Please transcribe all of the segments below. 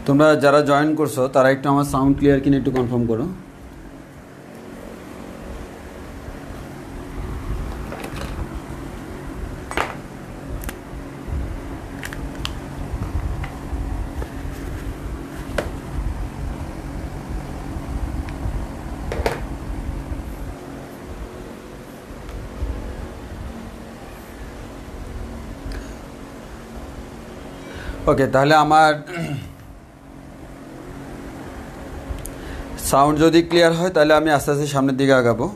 তোমরা যারা জয়েন করছো তারা একটু আমার সাউন্ড ক্লিয়ার কিনা একটু কনফার্ম করো। ওকে, তাহলে আমার সাউন্ড যদি ক্লিয়ার হয় তাহলে আমি আস্তে আস্তে সামনের দিকে আগাবো।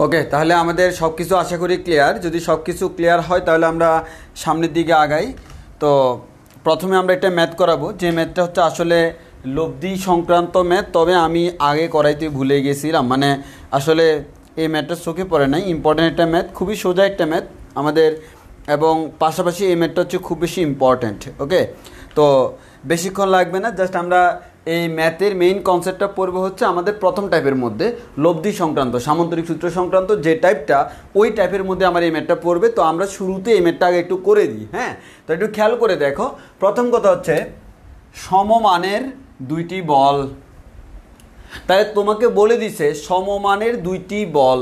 ওকে, তাহলে আমাদের সব কিছু আশা করি ক্লিয়ার। যদি সব কিছু ক্লিয়ার হয় তাহলে আমরা সামনের দিকে আগাই। তো প্রথমে আমরা একটা ম্যাথ করাবো, যে ম্যাথটা হচ্ছে আসলে লব্ধি সংক্রান্ত ম্যাথ, তবে আমি আগে করাইতে ভুলে গেছিলাম, মানে আসলে এই ম্যাথটা চোখে পড়ে নাই। ইম্পর্ট্যান্ট একটা ম্যাথ, খুবই সোজা একটা ম্যাথ আমাদের, এবং পাশাপাশি এই ম্যাথটা হচ্ছে খুব বেশি ইম্পর্ট্যান্ট। ওকে, তো বেশিক্ষণ লাগবে না, জাস্ট আমরা এই ম্যাথের মেইন কনসেপ্টটা পড়বো হচ্ছে আমাদের প্রথম টাইপের মধ্যে লব্ধি সংক্রান্ত, সামান্তরিক সূত্র সংক্রান্ত যে টাইপটা, ওই টাইপের মধ্যে আমার এই ম্যাথটা পড়বে। তো আমরা শুরুতে এই ম্যাথটা আগে একটু করে দিই। হ্যাঁ, তো একটু খেয়াল করে দেখো। প্রথম কথা হচ্ছে সমমানের দুইটি বল। তাই তোমাকে বলে দিছে সমমানের দুইটি বল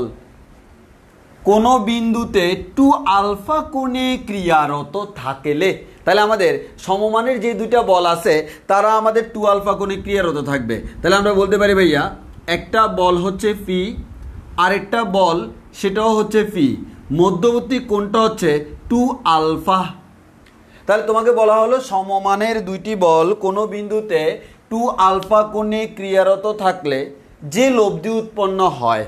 কোনো বিন্দুতে 2 আলফা কোণে ক্রিয়ারত থাকলে, তাহলে আমাদের সমমানের যে দুইটা বল আছে তারা আমাদের 2 আলফা কোণে ক্রিয়ারত থাকবে। তাহলে আমরা বলতে পারি ভাইয়া একটা বল হচ্ছে ফি, আরেকটা বল সেটাও হচ্ছে ফি, মধ্যবর্তী কোণটা হচ্ছে 2 আলফা। তাহলে তোমাকে বলা হলো সমমানের দুইটি বল কোনো বিন্দুতে 2 আলফা কোণে ক্রিয়ারত থাকলে যে লব্ধি উৎপন্ন হয়,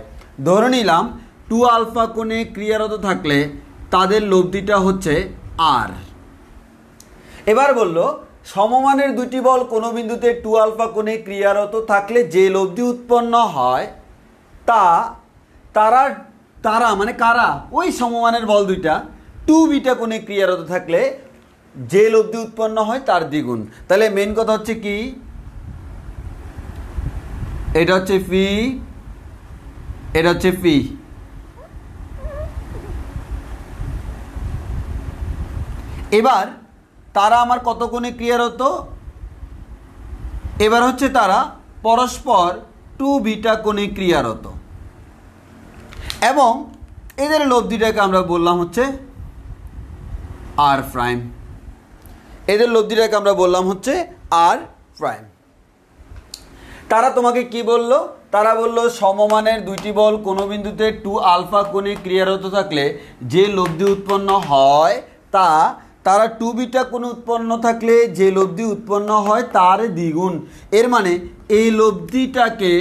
ধরে নিলাম 2 আলফা কোণে ক্রিয়ারত থাকলে তাদের লব্ধিটা হচ্ছে আর। এবার বললো সমমানের দুটি বল কোনো বিন্দুতে 2 আলফা কোণে ক্রিয়ারত থাকলে যে লব্ধি উৎপন্ন হয় তারা মানে কারা, ওই সমমানের বল দুইটা 2 বিটা কোণে ক্রিয়ারত থাকলে যে লব্ধি উৎপন্ন হয় তার দ্বিগুণ। তাহলে মেন কথা হচ্ছে কি, এটা হচ্ছে ফি, এটা হচ্ছে ফি। এবার তারা আমার কত কোণে ক্রিয়ারত, এবার হচ্ছে তারা পরস্পর 2 বিটা কোণে ক্রিয়ারত, এবং এদের লব্ধিটাকে আমরা বললাম হচ্ছে আর প্রাইম। এদের লব্ধিটাকে আমরা বললাম হচ্ছে আর প্রাইম। তারা তোমাকে কি বললো, তারা বললো সমমানের দুইটি বল কোনো বিন্দুতে 2 আলফা কোণে ক্রিয়ারত থাকলে যে লব্ধি উৎপন্ন হয় তারা 2 বিটা কোণে উৎপন্ন থাকলে যে লব্ধি উৎপন্ন হয় তার দ্বিগুণ। এর মানে এই লব্ধিটাকে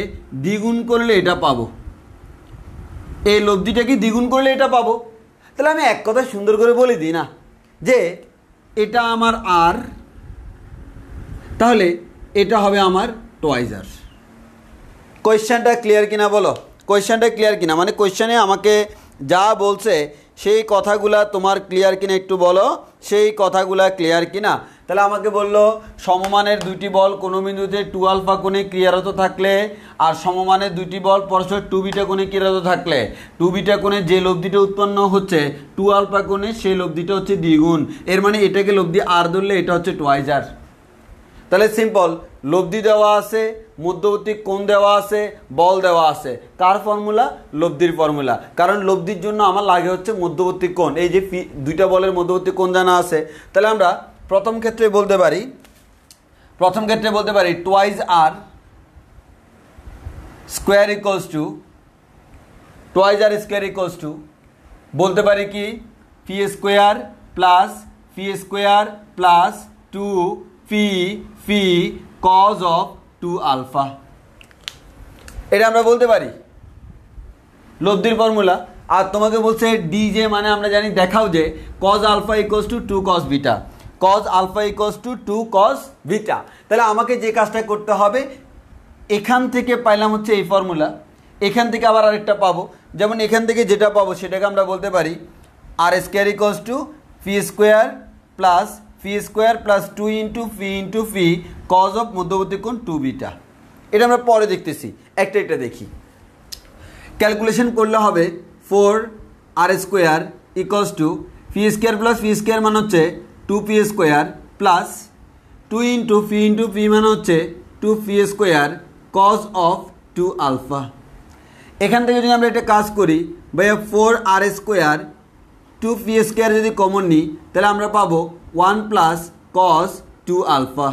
দ্বিগুণ করলে এটা পাবো, এই লব্ধিটাকে দ্বিগুণ করলে এটা পাবো। তাহলে আমি এক কথা সুন্দর করে বলে দিই না, যে এটা আমার আর, তাহলে এটা হবে আমার টুয়াইস আর। কোয়েশ্চেনটা ক্লিয়ার কিনা বলো, কোয়েশ্চেনটা ক্লিয়ার কিনা, মানে কোয়েশ্চেনে আমাকে যা বলছে সেই কথাগুলা তোমার ক্লিয়ার কিনা একটু বলো, সেই কথাগুলা ক্লিয়ার কিনা। তাহলে আমাকে বললো সমমানের দুইটি বল কোনো বিন্দুতে 2 আলফা কোণে ক্রিয়ারত থাকলে, আর সমমানের দুইটি বল পরস্পর 2 বিটা কোণে ক্রিয়ারত থাকলে 2 বিটা কোণে যে লব্ধিটা উৎপন্ন হচ্ছে 2 আলফা কোণে সেই লব্ধিটা হচ্ছে দ্বিগুণ। এর মানে এটাকে লব্ধি আর ধরলে এটা হচ্ছে টুয়াইস আর। তাহলে সিম্পল, লব্ধি দেওয়া আছে, মধ্যবর্তী কোণ দেওয়া আছে, বল দেওয়া আছে। কার ফর্মুলা? লব্ধির ফর্মুলা। কারণ লব্ধির জন্য আমার লাগে হচ্ছে মধ্যবর্তী কোণ। এই যে দুইটা বলের মধ্যবর্তী কোণ জানা আছে, তাহলে আমরা প্রথম ক্ষেত্রে বলতে পারি twice R square equals to বলতে পারি কি P square plus 2 P cos of 2 alpha. এটা আমরা বলতে পারি লব্ধির ফর্মুলা। আর তোমাকে বলছে ডি জে, মানে আমরা জানি দেখাও যে cos alpha equals to 2 cos beta, তাহলে আমাকে যে কাজটা করতে হবে, এখান থেকে পাইলাম হচ্ছে এই ফর্মুলা, এখান থেকে আবার আরেকটা পাবো, যেমন এখান থেকে যেটা পাবো সেটাকে আমরা বলতে পারি R square equals to P square plus 2 into P cos of মধ্যবর্তী কোণ 2 বিটা। এটা আমরা পরে দেখতেছি, একটা দেখি। ক্যালকুলেশন করলে হবে 4 R square equals to P square মানে হচ্ছে 2 P square plus 2 into P মানে হচ্ছে 2 P square cos of 2 alpha. এখান থেকে যদি আমরা একটা কাজ করি ভাইয়া 4 আর স্কোয়ার 2 ফি স্কোয়ার যদি কমন নিই তাহলে আমরা পাবো 1 plus cos 2 alpha,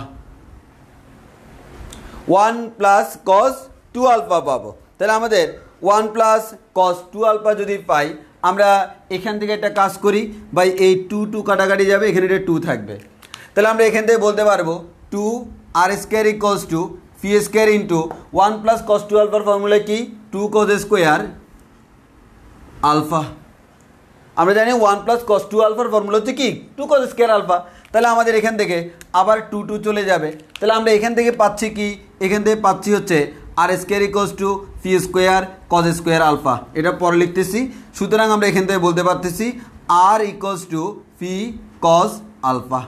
1 plus cos 2 alpha পাবো। তাহলে আমাদের 1 প্লাস কজ 2 আলফা যদি পাই, আমরা এখান থেকে একটা কাজ করি ভাই, এই 2 কাটাকাটি যাবে, এখানে এটা 2 থাকবে। তাহলে আমরা এখান থেকে বলতে পারবো 2 R square equals to P square into 1 plus cos 2 আলফার ফর্মুলা কি 2 কজ স্কোয়ার আলফা। আমরা জানি 1 প্লাস কজ 2 আলফার ফর্মুলা হচ্ছে কি 2 কজ স্কোয়ার আলফা। তাহলে আমাদের এখান থেকে আবার 2 চলে যাবে। তাহলে আমরা এখান থেকে পাচ্ছি কি, এখান থেকে পাচ্ছি হচ্ছে R square equals to P square cos square alpha. এটা পরে লিখতেছি। সুতরাং আমরা এখান থেকে বলতে পারতেছি R equals to P cos alpha.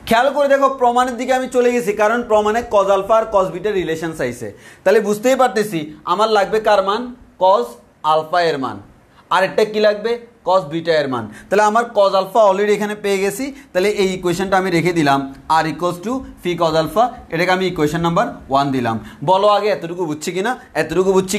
খেয়াল করে দেখো, প্রমাণের দিকে আমি চলে গেছি, কারণ প্রমাণে কজ আলফা আর কজ বিটার রিলেশন চাইছে। তাহলে বুঝতেই পারতেছি আমার লাগবে কার মান, কজ আলফা এর মান, আরেকটা কি লাগবে, কজ বিটা এর মান। তাহলে আমার কজ আলফা অলরেডি এখানে পেয়ে গেছি। তাহলে এই ইকুয়েশনটা আমি রেখে দিলাম R equals to P cos alpha, এটাকে আমি ইকুয়েশন নাম্বার 1 দিলাম। বলো আগে এতটুকু বুঝছি কিনা, এতটুকু বুঝছি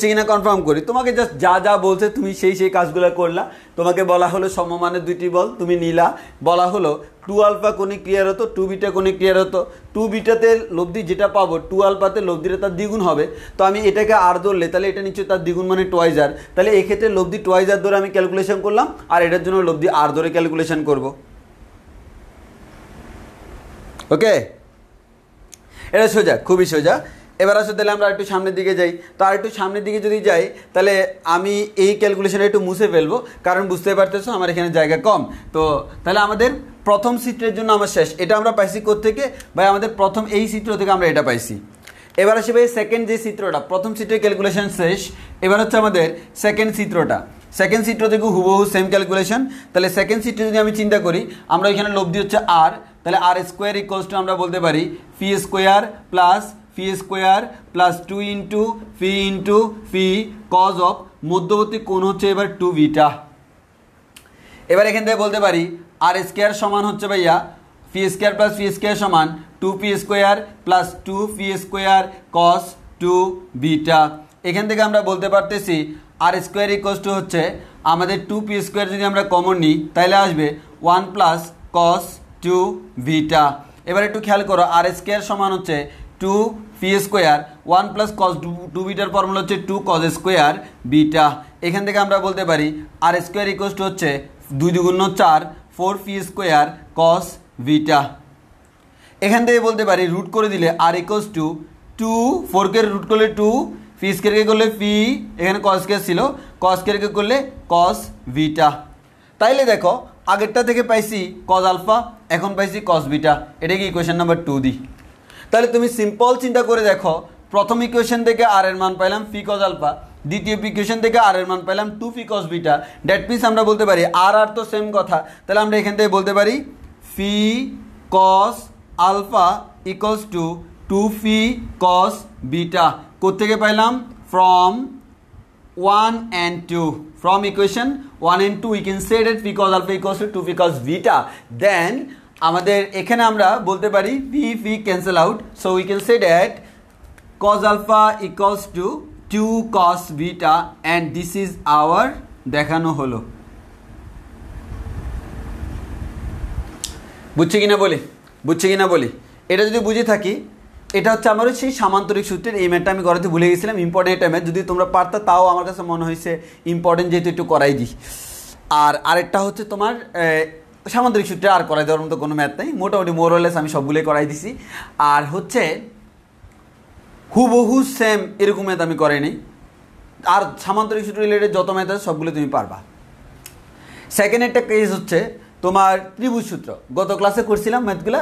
কিনা কনফার্ম করি। তোমাকে জাস্ট যা বলছে তুমি সেই কাজগুলো করলা। তোমাকে বলা হলো সমমানের দুইটি বল, তুমি নিলা। বলা হলো 2 আলফা কোণে ক্লিয়ার হতো, 2 বিটা কোণে ক্লিয়ার হতো। 2 বিটাতে লব্ধি যেটা পাবো 2 আলফাতে লব্ধিটা তার দ্বিগুণ হবে। তো আমি এটাকে আর ধরলে তাহলে এটা নিশ্চয়ই তার দ্বিগুণ মানে টুয়াইস আর। তাহলে এক্ষেত্রে লব্ধি টুয়াইস আর ধরে আমি ক্যালকুলেশন করলাম, আর এটার জন্য লব্ধি আর ধরে ক্যালকুলেশন করব। ওকে, এটা সোজা, খুবই সোজা। এবার আসলে তাহলে আমরা একটু সামনের দিকে যাই। তো আর একটু সামনের দিকে যদি যাই তাহলে আমি এই ক্যালকুলেশনটা একটু মুছে ফেলবো, কারণ বুঝতে পারতেছো আমার এখানে জায়গা কম। তো তাহলে আমাদের প্রথম চিত্রের জন্য আমার শেষ। এটা আমরা পাইছি কোত্থেকে ভাই, আমাদের প্রথম এই চিত্র থেকে আমরা এটা পাইছি। এবার আসে ভাই সেকেন্ড যে চিত্রটা, প্রথম চিত্রের ক্যালকুলেশন শেষ। এবার হচ্ছে আমাদের সেকেন্ড চিত্রটা। সেকেন্ড চিত্র থেকে হুবহু সেম ক্যালকুলেশন। তাহলে সেকেন্ড চিত্রে যদি আমি চিন্তা করি, আমরা এখানে লব্ধি হচ্ছে আর, তাহলে আর স্কোয়ার ইকুয়ালস টু আমরা বলতে পারি P square plus 2 into P cos of মধ্যবর্তী কোণ হচ্ছে এবার 2 বিটা। এবার এখান থেকে বলতে পারি আর স্কোয়ার সমান হচ্ছে ভাইয়া ফি স্কোয়ার সমান 2 P square plus 2 P square cos 2 beta. এখান থেকে আমরা বলতে পারতেছি আর স্কোয়ার ইকুয়ালস টু হচ্ছে আমাদের 2 পি স্কোয়ার যদি আমরা কমন নিই তাহলে আসবে 1 প্লাস কস 2 বিটা। এবার একটু খেয়াল করো, আর স্কোয়ার সমান হচ্ছে 2 P square 1 plus cos 2 bitter formula হচ্ছে 2 কস স্কোয়ার বিটা। এখান থেকে আমরা বলতে পারি আর স্কোয়ার ইকুয়ালস টু হচ্ছে 2 2 গুণ 4 4 পি স্কোয়ার কস বিটা। এখান থেকে বলতে পারি রুট করে দিলে আর ইকুয়ালস টু 2 4কে রুট করলে 2, ফি স্কোয়ারকে করলে ফি, এখানে কস স্কোয়ার ছিল, কস স্কোয়ারকে করলে কস বিটা। তাইলে দেখো আগেরটা থেকে পাইছি কস আলফা, এখন পাইছি কস বিটা। এটাকে ইকুয়েশন নাম্বার 2 দিই। তাহলে তুমি সিম্পল চিন্তা করে দেখো, প্রথম ইকুয়েশন থেকে আর এর মান পাইলাম ফি কস আলফা, দ্বিতীয় ইকুয়েশন থেকে আর এর মান পাইলাম 2 P cos beta. That means আমরা বলতে পারি আর তো সেম কথা। তাহলে আমরা এখান থেকে বলতে পারি P cos alpha equals to 2 P cos beta. কোত্থেকে পাইলাম? From 1 and 2. From equation 1 and 2 we can say that phi cos alpha equals to 2 phi cos beta. Then আমাদের এখানে আমরা বলতে পারি phi cancel out, so we can say that cos alpha equals to 2 cos beta, and this is our দেখানো হলো। বুঝছি কিনা বলি এটা যদি বুঝে থাকি, এটা হচ্ছে আমার সেই সামান্তরিক সূত্রের এই ম্যাথটা আমি করাতে ভুলে গেছিলাম, ইম্পর্টেন্ট একটা ম্যাথ। যদি তোমরা পারতা তাও আমার কাছে মনে হয়েছে ইম্পর্টেন্ট, যেহেতু একটু করাই দিই। আর আরেকটা হচ্ছে তোমার সামান্তরিক সূত্রে আর করাই দেওয়ার মতো কোনো ম্যাথ নেই, মোটামুটি মোরলেস আমি সবগুলোই করাই দিছি। আর হচ্ছে হুবহু সেম এরকম ম্যাথ আমি করাই নি। আর সামান্তরিক সূত্র রিলেটেড যত ম্যাথ আছে সবগুলো তুমি পারবা। সেকেন্ড একটা কেস হচ্ছে তোমার ত্রিভুজ সূত্র, গত ক্লাসে করছিলাম ম্যাথগুলো,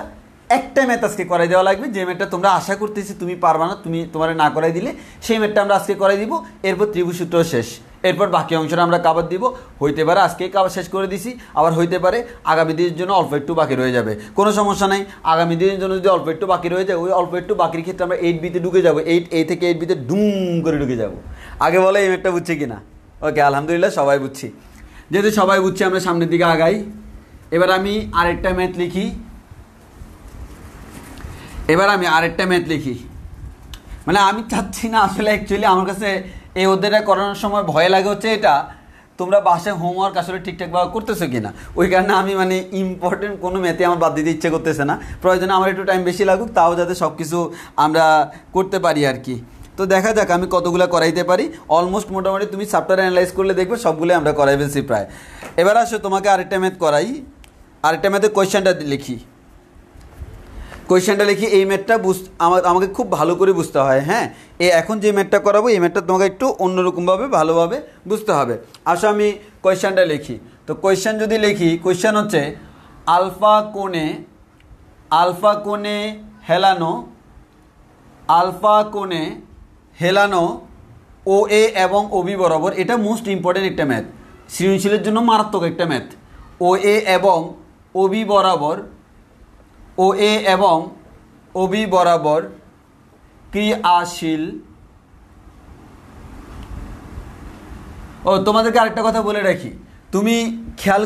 একটা ম্যাথ আজকে করাই দেওয়া লাগবে, যে ম্যাথটা তোমরা আশা করতেছি তুমি পারবা না, তোমার না করাই দিলে সেই ম্যাথটা আমরা আজকে করাই দিব। এরপর ত্রিভুজ সূত্র শেষ, এরপর বাকি অংশটা আমরা কাবার দিব। হইতে পারে আজকেই কাবার শেষ করে দিছি, আবার হইতে পারে আগামী দিনের জন্য অল্প একটু বাকি রয়ে যাবে, কোনো সমস্যা নাই। আগামী দিনের জন্য যদি অল্প একটু বাকি রয়ে যায়, ওই অল্প একটু বাকির ক্ষেত্রে আমরা 8B-তে ঢুকে যাবো, 8A থেকে 8B-তে ডুম করে ঢুকে যাব। আগে বলে এই ম্যাথটা বুঝছি কিনা? ওকে, আলহামদুলিল্লাহ সবাই বুঝছি। যেহেতু সবাই বুঝছি আমরা সামনের দিকে আগাই। এবার আমি আরেকটা ম্যাথ লিখি। মানে আমি চাচ্ছি না আসলে, অ্যাকচুয়ালি আমার কাছে এই অধ্যায়টা করানোর সময় ভয় লাগে হচ্ছে এটা তোমরা বাসায় হোমওয়ার্ক আসলে ঠিকঠাকভাবে করতেছো কিনা, ওই কারণে আমি মানে ইম্পর্টেন্ট কোনো ম্যাথে আমার বাদ দিতে ইচ্ছে করতেছে না। প্রয়োজনে আমার একটু টাইম বেশি লাগুক, তাও যাতে সব কিছু আমরা করতে পারি আর কি। তো দেখা যাক আমি কতগুলো করাইতে পারি। অলমোস্ট মোটামুটি তুমি চ্যাপ্টার অ্যানালাইজ করলে দেখবে সবগুলো আমরা করাই ফেলছি প্রায়। এবার আসো তোমাকে আরেকটা ম্যাথ করাই, আরেকটা ম্যাথের কোয়েশ্চেনটা লিখি। এই ম্যাথটা আমাকে খুব ভালো করে বুঝতে হয়। হ্যাঁ, এখন যে ম্যাথটা করাবো এই ম্যাথটা তোমাকে একটু অন্যরকমভাবে ভালোভাবে বুঝতে হবে। আসো আমি কোয়েশ্চেনটা লিখি। তো কোয়েশ্চেন যদি লিখি, কোয়েশ্চেন হচ্ছে আলফা কোণে হেলানো ও এ এবং ওবি বরাবর। এটা মোস্ট ইম্পর্টেন্ট একটা ম্যাথ, সৃজনশীলের জন্য মারাত্মক একটা ম্যাথ। ও এ এবং ওবি বরাবর ক্রিয়াশীল। তোমাদেরকে আরেকটা কথা বলে রাখি, তুমি খেয়াল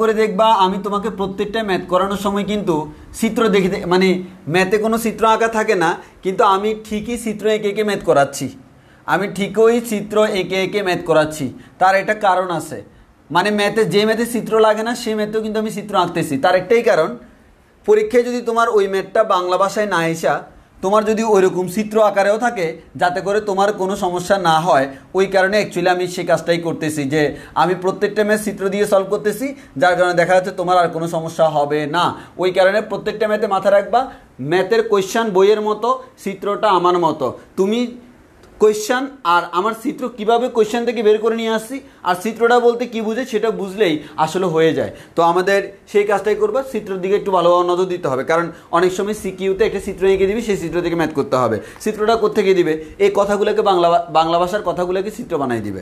করে দেখবা আমি তোমাকে প্রত্যেকটা ম্যাথ করানোর সময় কিন্তু চিত্র দেখে, মানে ম্যাথে কোনো চিত্র আঁকা থাকে না, কিন্তু আমি ঠিকই চিত্র এঁকে ম্যাথ করাচ্ছি। তার একটা কারণ আছে, মানে যে ম্যাথে চিত্র লাগে না সেই ম্যাথেও কিন্তু আমি চিত্র আঁকতেছি। তার একটাই কারণ, পরীক্ষায় যদি তোমার ওই ম্যাথটা বাংলা ভাষায় না এসা তোমার যদি ওইরকম চিত্র আকারেও থাকে, যাতে করে তোমার কোনো সমস্যা না হয়, ওই কারণে অ্যাকচুয়ালি আমি সেই কাজটাই করতেছি, যে আমি প্রত্যেকটা ম্যাথ চিত্র দিয়ে সলভ করতেছি, যার কারণে দেখা যাচ্ছে তোমার আর কোনো সমস্যা হবে না। ওই কারণে প্রত্যেকটা ম্যাথে মাথায় রাখবা, ম্যাথের কোয়েশ্চেন বইয়ের মতো, চিত্রটা আমার মতো। তুমি কোয়েশ্চেন আর আমার চিত্র কিভাবে কোয়েশ্চেন থেকে বের করে নিয়ে আসছি, আর চিত্রটা বলতে কি বুঝে সেটা বুঝলেই আসলে হয়ে যায়। তো আমাদের সেই কাজটাই করবো, চিত্রের দিকে একটু ভালোভাবে নজর দিতে হবে, কারণ অনেক সময় সিকিউতে একটা চিত্র এঁকে দিবি, সেই চিত্র থেকে ম্যাথ করতে হবে। চিত্রটা কোত্থেকে দিবে? এই কথাগুলোকে বাংলা ভাষার কথাগুলোকে চিত্র বানাই দিবে।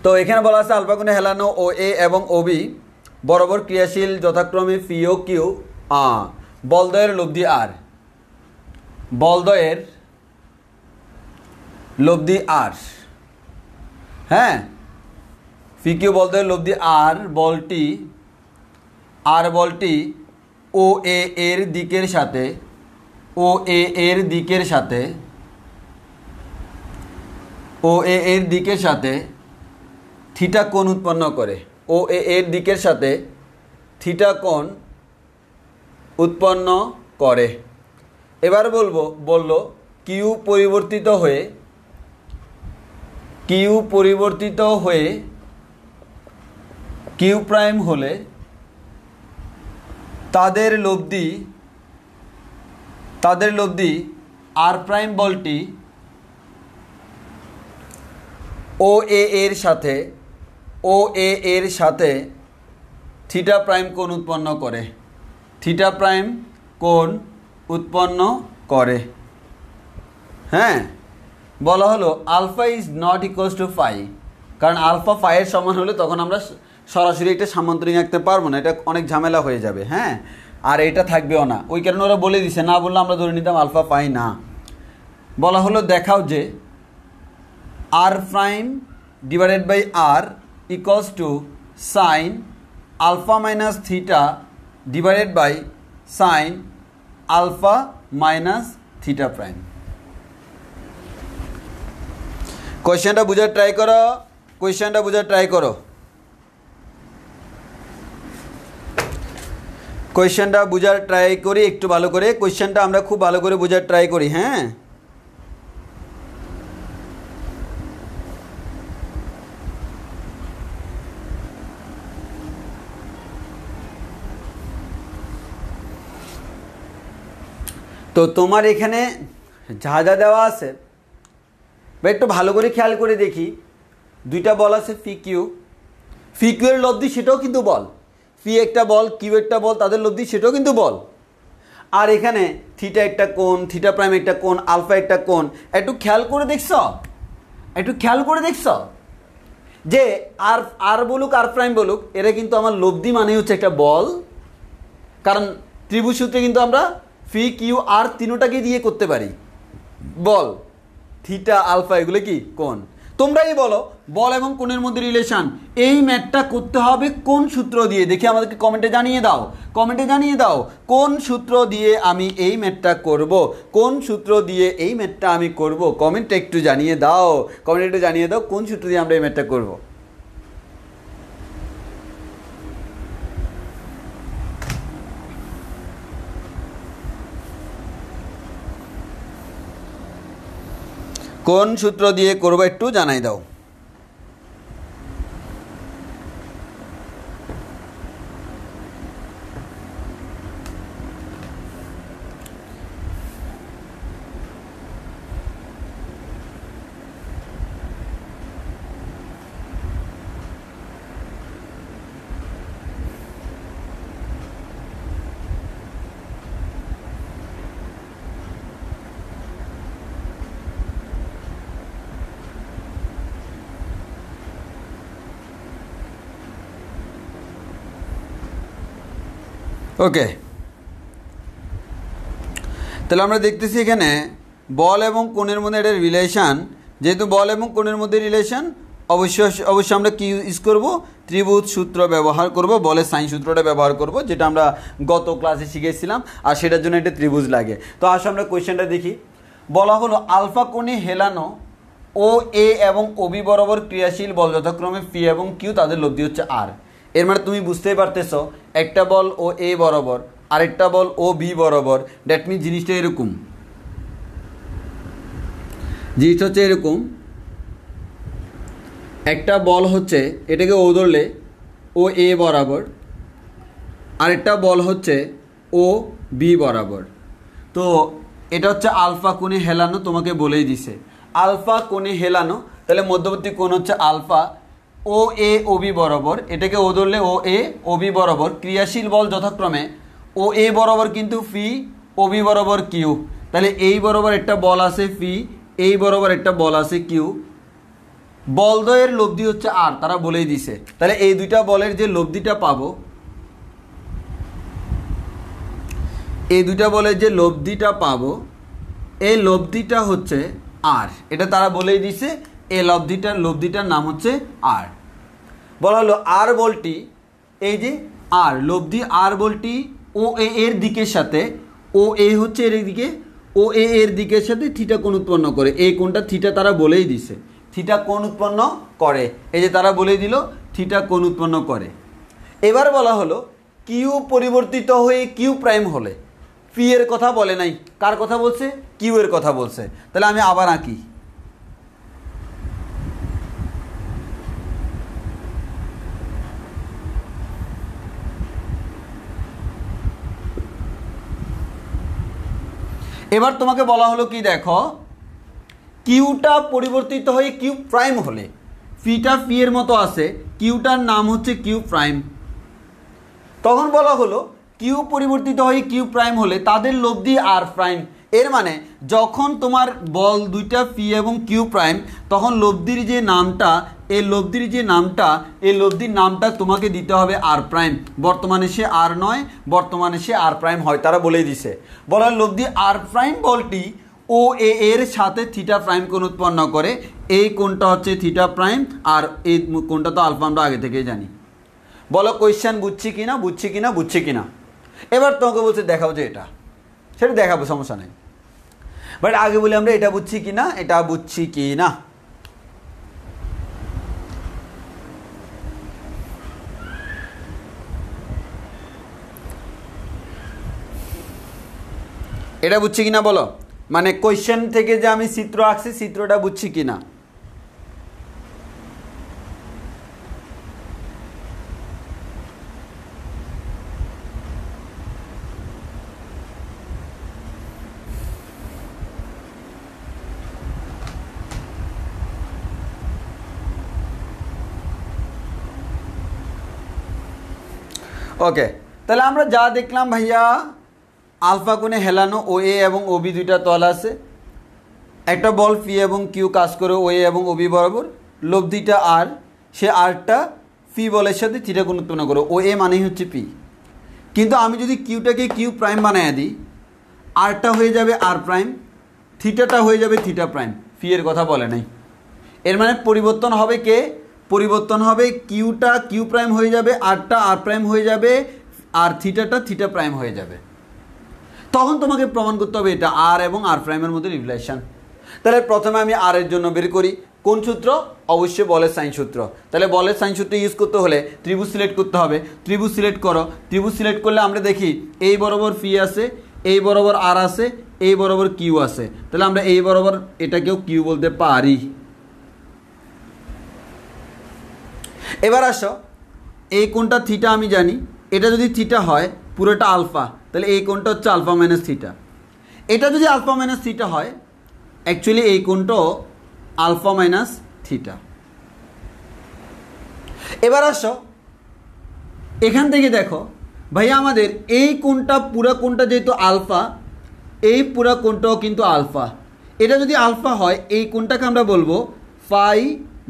তো এখানে বলা আছে আলফা কোণে হেলানো ও এ এবং ওবি বরাবর ক্রিয়াশীল যথাক্রমে পি ও কিউ, বলদয়ের লব্ধি আর। হ্যাঁ, পি কিউ বলদয়ের লব্ধি আর বলটি ও এ এর দিকের সাথে থিটা কোণ উৎপন্ন করে। ও এ এর দিকের সাথে থিটা কোণ উৎপন্ন করে। এবার বললো কিউ পরিবর্তিত হয়ে কিউ প্রাইম হলে তাদের লব্ধি আর প্রাইম বলটি ও এ এর সাথে থিটা প্রাইম কোণ উৎপন্ন করে। হ্যাঁ, বলা হলো alpha is not equals to phi, কারণ আলফা ফাইয়ের সমান হলে তখন আমরা সরাসরি একটা সামান্তরিক আঁকতে পারবো না, এটা অনেক ঝামেলা হয়ে যাবে। হ্যাঁ, আর এটা থাকবেও না, ওই কারণে ওরা বলে দিছে, না বললে আমরা ধরে নিতাম আলফা ফাই না। বলা হলো দেখাও যে R prime divided by R equals to sine alpha minus theta divided by sine alpha minus theta prime. কোয়েশ্চেনটা বোঝার ট্রাই করো, কোয়েশ্চেনটা বোঝার ট্রাই করো, কোয়েশ্চেনটা বোঝার ট্রাই করি একটু ভালো করে। কোয়েশ্চেনটা আমরা খুব ভালো করে বোঝার ট্রাই করি। হ্যাঁ, তো তোমার এখানে যা যা দেওয়া আছে বা একটু ভালো করে খেয়াল করে দেখি। দুইটা বল আছে ফি কিউ, ফি কিউ এর লব্ধি সেটাও কিন্তু বল, ফি একটা বল কিউ একটা বল, তাদের লব্ধি সেটাও কিন্তু বল। আর এখানে থিটা একটা কোণ, থিটা প্রাইম একটা কোণ, আলফা একটা কোণ। একটু খেয়াল করে দেখছ, একটু খেয়াল করে দেখছ যে আর আর বলুক আর প্রাইম বলুক, এরা কিন্তু আমার লব্ধি মানে হচ্ছে একটা বল। কারণ ত্রিভুজ সূত্রে কিন্তু আমরা ফি কিউ আর তিনোটাকে দিয়ে করতে পারি বল, থিটা আলফা এগুলো কি কোণ। তোমরাই বলো বল এবং কোণের মধ্যে রিলেশন, এই ম্যাথটা করতে হবে কোন সূত্র দিয়ে? দেখি আমাদেরকে কমেন্টে জানিয়ে দাও, কমেন্টে জানিয়ে দাও কোন সূত্র দিয়ে আমি এই ম্যাথটা করব, কোন সূত্র দিয়ে এই ম্যাথটা আমি করব। কমেন্টে একটু জানিয়ে দাও, কমেন্টে একটু জানিয়ে দাও কোন সূত্র দিয়ে আমরা এই ম্যাথটা করব। কোন সূত্র দিয়ে করবো একটু জানাই দাও। ওকে, তাহলে আমরা দেখতেছি এখানে বল এবং কোণের মধ্যে একটা রিলেশন। যেহেতু বল এবং কোণের মধ্যে রিলেশন, অবশ্যই আমরা কি ইউজ করব? ত্রিভুজ সূত্র ব্যবহার করব, বলের সাইন সূত্রটা ব্যবহার করব, যেটা আমরা গত ক্লাসে শিখেছিলাম। আর সেটার জন্য একটা ত্রিভুজ লাগে। তো আসলে আমরা কোয়েশ্চেনটা দেখি। বলা হলো আলফা কোণে হেলানো ও এ এবং ওবি বরাবর ক্রিয়াশীল বল যথাক্রমে পি এবং কিউ, তাদের লব্ধি হচ্ছে আর। এর মানে তুমি বুঝতেই পারতেছো, একটা বল ও এ বরাবর, আরেকটা বল ও বি বরাবর। দ্যাট মিনস জিনিসটা এরকম, জিনিসটা হচ্ছে এরকম। একটা বল হচ্ছে, এটাকে ও ধরলে ও এ বরাবর, আরেকটা বল হচ্ছে ও বি বরাবর। তো এটা হচ্ছে আলফা কোণে হেলানো, তোমাকে বলেই দিছে আলফা কোণে হেলানো। তাহলে মধ্যবর্তী কোণ হচ্ছে আলফা, ও এ ও বি বরাবর, এটাকে ও ধরলে ও এ ও বি বরাবর ক্রিয়াশীল বল যথাক্রমে ও এ বরাবর কিন্তু ফি, ও বি বরাবর কিউ। তাহলে এই বরাবর একটা বল আছে ফি, এই বরাবর একটা বল আছে কিউ। বলদ্বয়ের লব্ধি হচ্ছে আর, তারা বলেই দিছে। তাহলে এই দুইটা বলের যে লব্ধিটা পাবো, এই দুইটা বলের যে লব্ধিটা পাবো, এই লব্ধিটা হচ্ছে আর। এটা তারা বলেই দিছে, এই লব্ধিটার নাম হচ্ছে আর। বলা হলো আর বলটি, এই যে আর লব্ধি আর বলটি ও এ এর দিকের সাথে, ও এ হচ্ছে এর দিকে, ও এ এর দিকের সাথে থিটা কোণ উৎপন্ন করে। এই কোণটা থিটা তারা বলেই দিছে, থিটা কোণ উৎপন্ন করে। এই যে তারা বলেই দিল থিটা কোণ উৎপন্ন করে। এবার বলা হলো কিউ পরিবর্তিত হয়ে কিউ প্রাইম হলে, পি এর কথা বলে নাই, কার কথা বলছে? কিউ এর কথা বলছে। তাহলে আমি আবার আঁকি। এবার তোমাকে বলা হলো কি, দেখো কিউটা পরিবর্তিত হয়ে কিউ প্রাইম হলে, ফিটা পি এর মতো আছে, কিউটার নাম হচ্ছে কিউ প্রাইম। তখন বলা হলো কিউ পরিবর্তিত হয়ে কিউ প্রাইম হলে তাদের লব্ধি আর প্রাইম। এর মানে যখন তোমার বল দুইটা পি এবং কিউ প্রাইম, তখন লব্ধির যে নামটা, এই লব্ধির যে নামটা, এই লব্ধির নামটা তোমাকে দিতে হবে আর প্রাইম। বর্তমানে সে আর নয়, বর্তমানে সে আর প্রাইম হয়, তারা বলেই দিছে। বলার লব্ধি আর প্রাইম বলটি ও এ এর সাথে থিটা প্রাইম কোণ উৎপন্ন করে, এই কোণটা হচ্ছে থিটা প্রাইম, আর এই কোণটা তো আলফা আমরা আগে থেকেই জানি। বলো কোয়েশ্চেন বুঝছি কিনা, বুঝছি কিনা, বুঝছি কিনা। এবার তোমাকে বলছে দেখাও যে এটা, সেটা দেখাবো, সমস্যা নেই, বাট আগে বলি আমরা এটা বুঝছি কিনা, এটা বুঝছি কি না। এটা বুঝছি কিনা বলো, মানে কোয়েশ্চেন থেকে যে আমি চিত্র আঁকছি চিত্রটা বুঝছি কিনা। ওকে, তাহলে আমরা যা দেখলাম ভাইয়া, আলফা কোণে হেলানো ও এ এবং ও বি দুইটা তল আছে, একটা বল পি এবং কিউ কাজ করে ও এ এবং ও বি বরাবর, লব্ধিটা আর, সে আরটা পি বলের সাথে থিটা কোণ উৎপন্ন করে, ও এ মানেই হচ্ছে পি। কিন্তু আমি যদি কিউটাকে কিউ প্রাইম বানায় দিই, আরটা হয়ে যাবে আর প্রাইম, থিটাটা হয়ে যাবে থিটা প্রাইম, পি এর কথা বলে নাই। এর মানে পরিবর্তন হবে কে, পরিবর্তন হবে কিউটা কিউ প্রাইম হয়ে যাবে, আরটা আর প্রাইম হয়ে যাবে, আর থিটাটা থিটা প্রাইম হয়ে যাবে। তখন তোমাকে প্রমাণ করতে হবে এটা আর এবং আর প্রাইমের মধ্যে রিলেশন। তাহলে প্রথমে আমি আর এর জন্য বের করি কোন সূত্র, অবশ্যই বলের সাইন সূত্র। তাহলে বলের সাইন সূত্র ইউজ করতে হলে ত্রিভুজ সিলেক্ট করতে হবে, ত্রিভুজ সিলেক্ট করো, ত্রিভুজ সিলেক্ট করলে আমরা দেখি এই বরাবর পি আছে, এই বরাবর আর আছে, এই বরাবর কিউ আছে, তাহলে আমরা এই বরাবর এটাকেও কিউ বলতে পারি। এবার আসো, এই কোণটা থিটা আমি জানি, এটা যদি থিটা হয় পুরোটা আলফা, তাহলে এই কোণটা হচ্ছে আলফা মাইনাস থিটা। এটা যদি আলফা মাইনাস থিটা হয়, অ্যাকচুয়ালি এই কোণটাও আলফা মাইনাস থিটা। এবার আসো, এখান থেকে দেখো ভাইয়া আমাদের এই কোণটা পুরো কোণটা যেহেতু আলফা, এই পুরো কোণটাও কিন্তু আলফা। এটা যদি আলফা হয়, এই কোণটাকে আমরা বলবো ফাই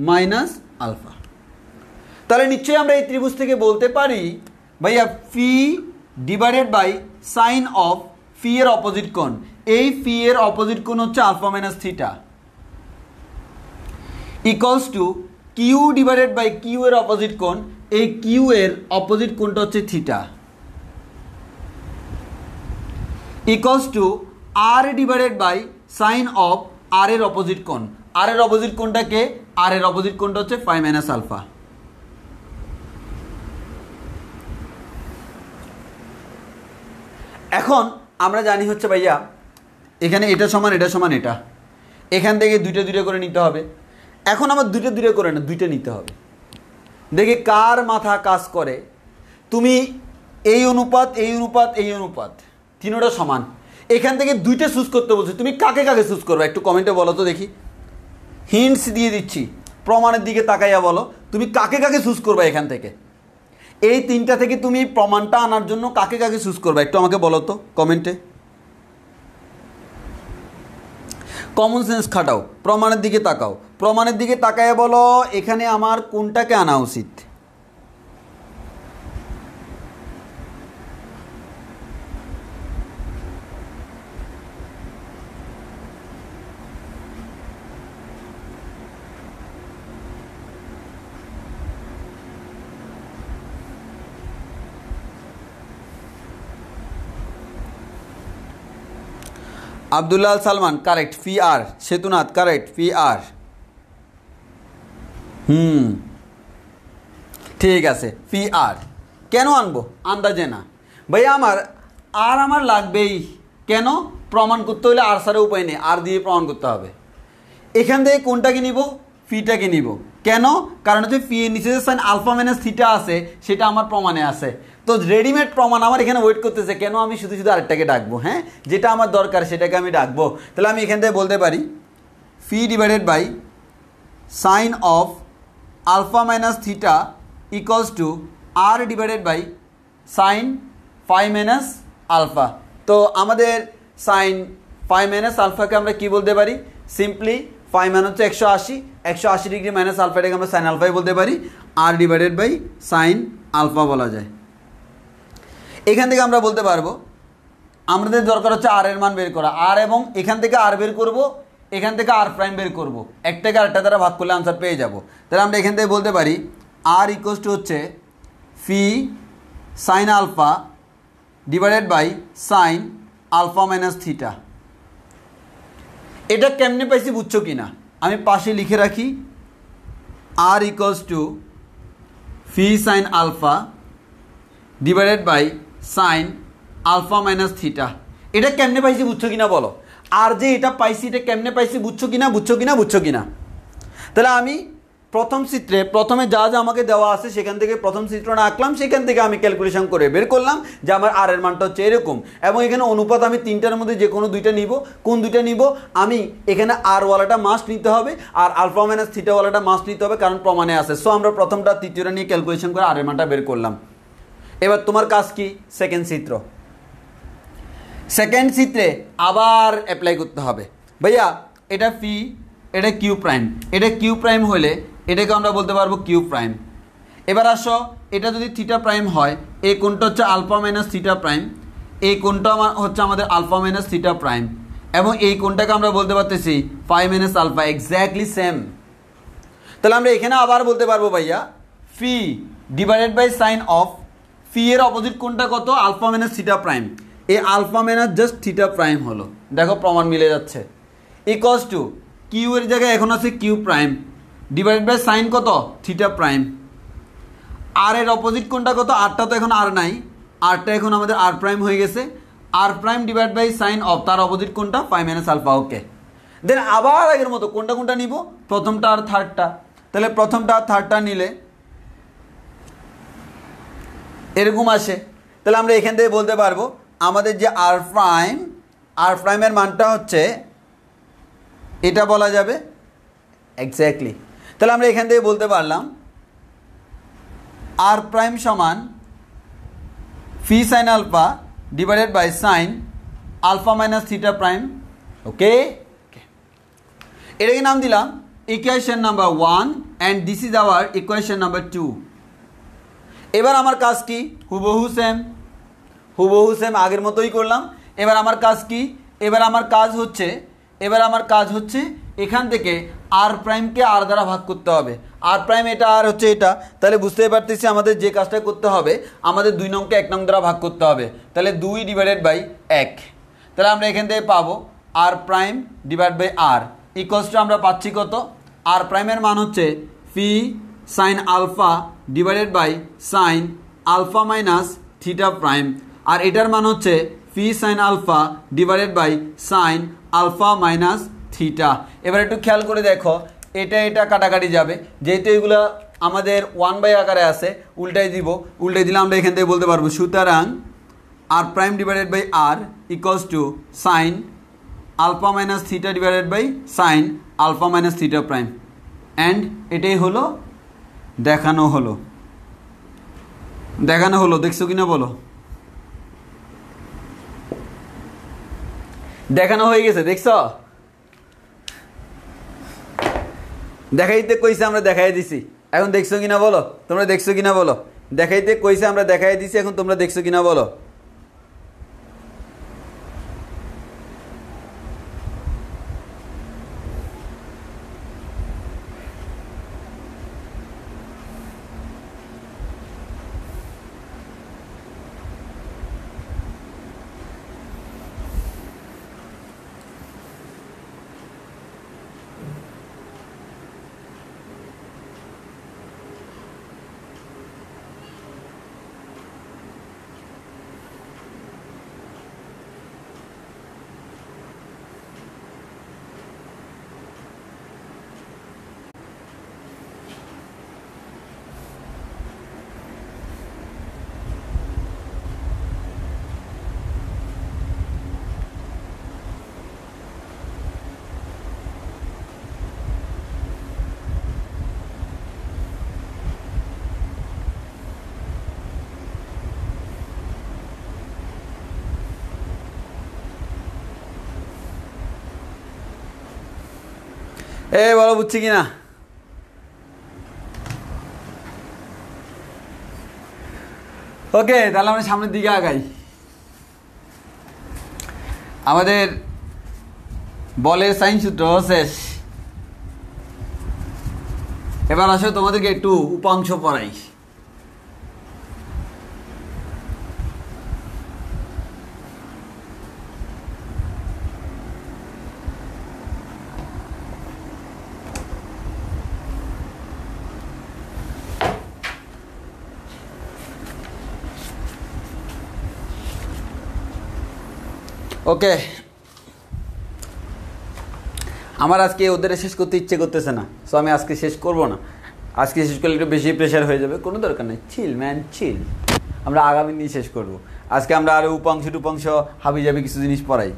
মাইনাস আলফা। তাহলে নিশ্চয়ই আমরা এই ত্রিভুজ থেকে বলতে পারি ভাইয়া ফি ডিভাইডেড বাই সাইন অফ ফি এর অপোজিট কোণ, এই ফি এর অপোজিট কোণ হচ্ছে alpha minus theta, equals to Q divided by Q এর অপোজিট কোণ, এই কিউ এর অপোজিট কোণটা হচ্ছে theta, equals to R divided by sine of R এর অপোজিট কোণ, আর এর অপোজিট কোণটাকে, আর এর অপোজিট কোণটা হচ্ছে ফাই মাইনাস আলফা। এখন আমরা জানি হচ্ছে ভাইয়া এখানে এটা সমান এটা সমান এটা, এখান থেকে দুইটা দুইটা করে নিতে হবে। এখন আমার দুইটা দুইটা করে না, দুইটা নিতে হবে। দেখে কার মাথা কাজ করে, তুমি এই অনুপাত এই অনুপাত এই অনুপাত তিনোটা সমান, এখান থেকে দুইটা চুজ করতে বলছো, তুমি কাকে কাকে চুজ করবে একটু কমেন্টে বলো তো দেখি। হিন্টস দিয়ে দিচ্ছি, প্রমাণের দিকে তাকাইয়া বলো তুমি কাকে কাকে চুজ করবে এখান থেকে। এই তিনটা থেকে তুমি প্রমাণটা আনার জন্য কাকে কাকে চুজ করবে একটু আমাকে বলো তো কমেন্টে। কমন সেন্স খাটাও, প্রমাণের দিকে তাকাও, প্রমাণের দিকে তাকাইয়া বলো এখানে আমার কোনটাকে আনা উচিত। আব্দুল্লাহ সালমান কারেক্ট, ফি আর। সেতুনাথ কারেক্ট, ফি আর। ঠিক আছে, ফি আর। কেন আনবো আন্দাজে না ভাইয়া, আমার লাগবেই। কেন? প্রমাণ করতে হলে আর ছাড়া উপায় নেই, আর দিয়ে প্রমাণ করতে হবে। এখান থেকে কোনটাকে নিব? ফিটাকে নিব। কেন? কারণ হচ্ছে ফি এর নিচে যে সাইন আলফা মাইনাস থিটা আছে সেটা আমার প্রমাণে আছে, তো রেডিমেড প্রমাণ আমার এখানে ওয়েট করতেছে। কেন আমি শুধু শুধু আরেকটাকে ডাকবো? হ্যাঁ, যেটা আমার দরকার সেটাকে আমি ডাকবো। তাহলে আমি এখান থেকে বলতে পারি ফি divided by sine of alpha minus theta equals to R divided by sine phi minus alpha. তো আমাদের সাইন ফাই মাইনাস আলফাকে আমরা কি বলতে পারি? সিম্পলি ফাই মান হচ্ছে 180, 180 ডিগ্রি মাইনাস আলফাটাকে আমরা সাইন আলফাই বলতে পারি, আর ডিভাইডেড বাই সাইন আলফা বলা যায়। এখান থেকে আমরা বলতে পারবো আমাদের দরকার হচ্ছে আর এর মান বের করা, আর এবং এখান থেকে আর বের করব, এখান থেকে আর প্রাইম বের করব, একটাকে আরেকটা দ্বারা ভাগ করলে আনসার পেয়ে যাব। তাহলে আমরা এখান থেকে বলতে পারি আর ইকুয়ালস টু হচ্ছে P sine alpha divided by sine alpha minus theta. এটা কেমনে পাইছি বুঝছো কি না, আমি পাশে লিখে রাখি R equals to P sine alpha divided by sine alpha minus theta. এটা কেমনে পাইছি বুঝছো কিনা বলো, আর যে এটা পাইছি এটা কেমনে পাইছি বুঝছো কিনা, বুঝছো কিনা, বুঝছো কিনা। তাহলে আমি প্রথম চিত্রে প্রথমে যা যা আমাকে দেওয়া আছে সেখান থেকে প্রথম চিত্রটা আঁকলাম, সেখান থেকে আমি ক্যালকুলেশন করে বের করলাম যে আমার আর এর মানটা হচ্ছে এরকম, এবং এখানে অনুপাত আমি তিনটার মধ্যে যে কোনো দুইটা নিব। কোন দুইটা নিব, আমি এখানে আর ওয়ালাটা মাস্ট নিতে হবে আর আলফা মাইনাস থিটা ওয়ালাটা মাস্ট নিতে হবে, কারণ প্রমাণে আছে। সো আমরা প্রথমটা তৃতীয়টা নিয়ে ক্যালকুলেশন করে আর এর মানটা বের করলাম। এবার তোমার কাজ কি, সেকেন্ড চিত্র। সেকেন্ড চিত্রে আবার অ্যাপ্লাই করতে হবে। ভাইয়া এটা ফি, এটা কিউ প্রাইম, এটা কিউ প্রাইম হলে এটাকে আমরা বলতে পারবো কিউ প্রাইম। এবার আসো, এটা যদি থিটা প্রাইম হয়, এই কোণটা হচ্ছে আলফা মাইনাস থিটা প্রাইম, এই কোণটা হচ্ছে আমাদের আলফা মাইনাস থিটা প্রাইম, এবং এই কোণটাকে আমরা বলতে পারতেছি phi minus alpha, exactly same. তাহলে আমরা এখানে আবার বলতে পারবো ভাইয়া ফি ডিভাইডেড বাই সাইন অফ, ফি এর অপোজিট কোণটা কত, আলফা মাইনাস থিটা প্রাইম, এই alpha minus just theta prime হলো, দেখো প্রমাণ মিলে যাচ্ছে, ইকুয়ালস টু কিউ এর জায়গায় এখন আছে Q prime divided by sine কত, থিটা প্রাইম। আর এর অপোজিট কোনটা কত, আরটা তো এখন আর নাই, আরটা এখন আমাদের আর প্রাইম হয়ে গেছে, R prime divide by sine of, তার অপোজিট কোনটা, phi minus alpha. Okay, then আবার আগের মতো কোনটা কোনটা নিব, প্রথমটা আর থার্ডটা। তাহলে প্রথমটা আর থার্ডটা নিলে এরকম আসে। তাহলে আমরা এখান থেকে বলতে পারবো আমাদের যে আর প্রাইমের মানটা হচ্ছে এটা বলা যাবে এক্স্যাক্টলি। তাহলে আমরা এখান থেকে বলতে পারলাম আর প্রাইম সমান P sine alpha divided by sine alpha minus theta prime. Okay, এটাকে নাম দিলাম equation number 1 and this is our equation number 2। এবার আমার কাজ কি, হুবহু সেম আগের মতোই করলাম। এবার আমার কাজ কি, এবার আমার কাজ হচ্ছে এখান থেকে আর প্রাইমকে আর দ্বারা ভাগ করতে হবে। আর প্রাইম এটা আর হচ্ছে এটা, তাহলে বুঝতেই পারতেছি আমাদের যে কাজটা করতে হবে, আমাদের 2 নংকে 1 নং দ্বারা ভাগ করতে হবে। তাহলে 2 ডিভাইডেড বাই 1, তাহলে আমরা এখান থেকে পাবো R prime divide by R equals to আমরা পাচ্ছি কত, আর প্রাইমের মান হচ্ছে P sine alpha divided by sine alpha minus theta prime, R এটার মান হচ্ছে P sine alpha divided by sine alpha minus theta. এবার একটু খেয়াল করে দেখো, এটা কাটাকাটি যাবে, যেহেতু এগুলো আমাদের 1/, আকারে আছে, উল্টাই দিলে আমরা এখান থেকে বলতে পারবো সুতরাং R prime divided by R equals to sine alpha minus theta divided by sine alpha minus theta prime. And এটাই হলো দেখানো হলো। দেখছো কিনা বলো, দেখানো হয়ে গেছে, দেখছো? দেখাইতে কইছে আমরা দেখাই দিছি, এখন দেখছো কিনা বলো, তোমরা দেখছো কিনা বলো? দেখাইতে কইছে আমরা দেখাই দিছি, এখন তোমরা দেখছো কিনা বলো? বলো বুঝছি কিনা? ওকে, তাহলে আমরা সামনের দিকে আগাই। আমাদের বলের সাইন সূত্র শেষ। এবার আসো তোমাদেরকে একটু উপাংশ পড়াই। ওকে, আমার আজকে ওদের শেষ করতে ইচ্ছে করতেছে না, সো আমি আজকে শেষ করব না। আজকে শেষ করলে একটু বেশি প্রেশার হয়ে যাবে, কোনো দরকার নেই। চিল ম্যান চিল, আমরা আগামী দিন শেষ করব। আজকে আমরা আরও উপাংশ টুপাংশ হাবি যাবে কিছু জিনিস পড়াই।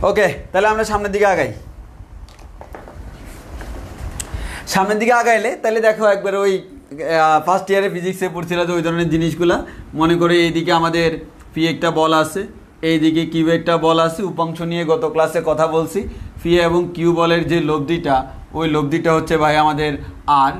ওকে, তাহলে আমরা সামনের দিকে আগাই। সামনের দিকে আগাইলে তাহলে দেখো একবার ওই ফার্স্ট ইয়ারে ফিজিক্সে পড়ছিল যে ওই ধরনের জিনিসগুলো মনে করে এইদিকে আমাদের ফি একটা বল আছে, এইদিকে কিউ একটা বল আছে। উপাংশ নিয়ে গত ক্লাসে কথা বলছি। ফি এবং কিউ বলের যে লব্ধিটা, ওই লব্ধিটা হচ্ছে ভাই আমাদের আর।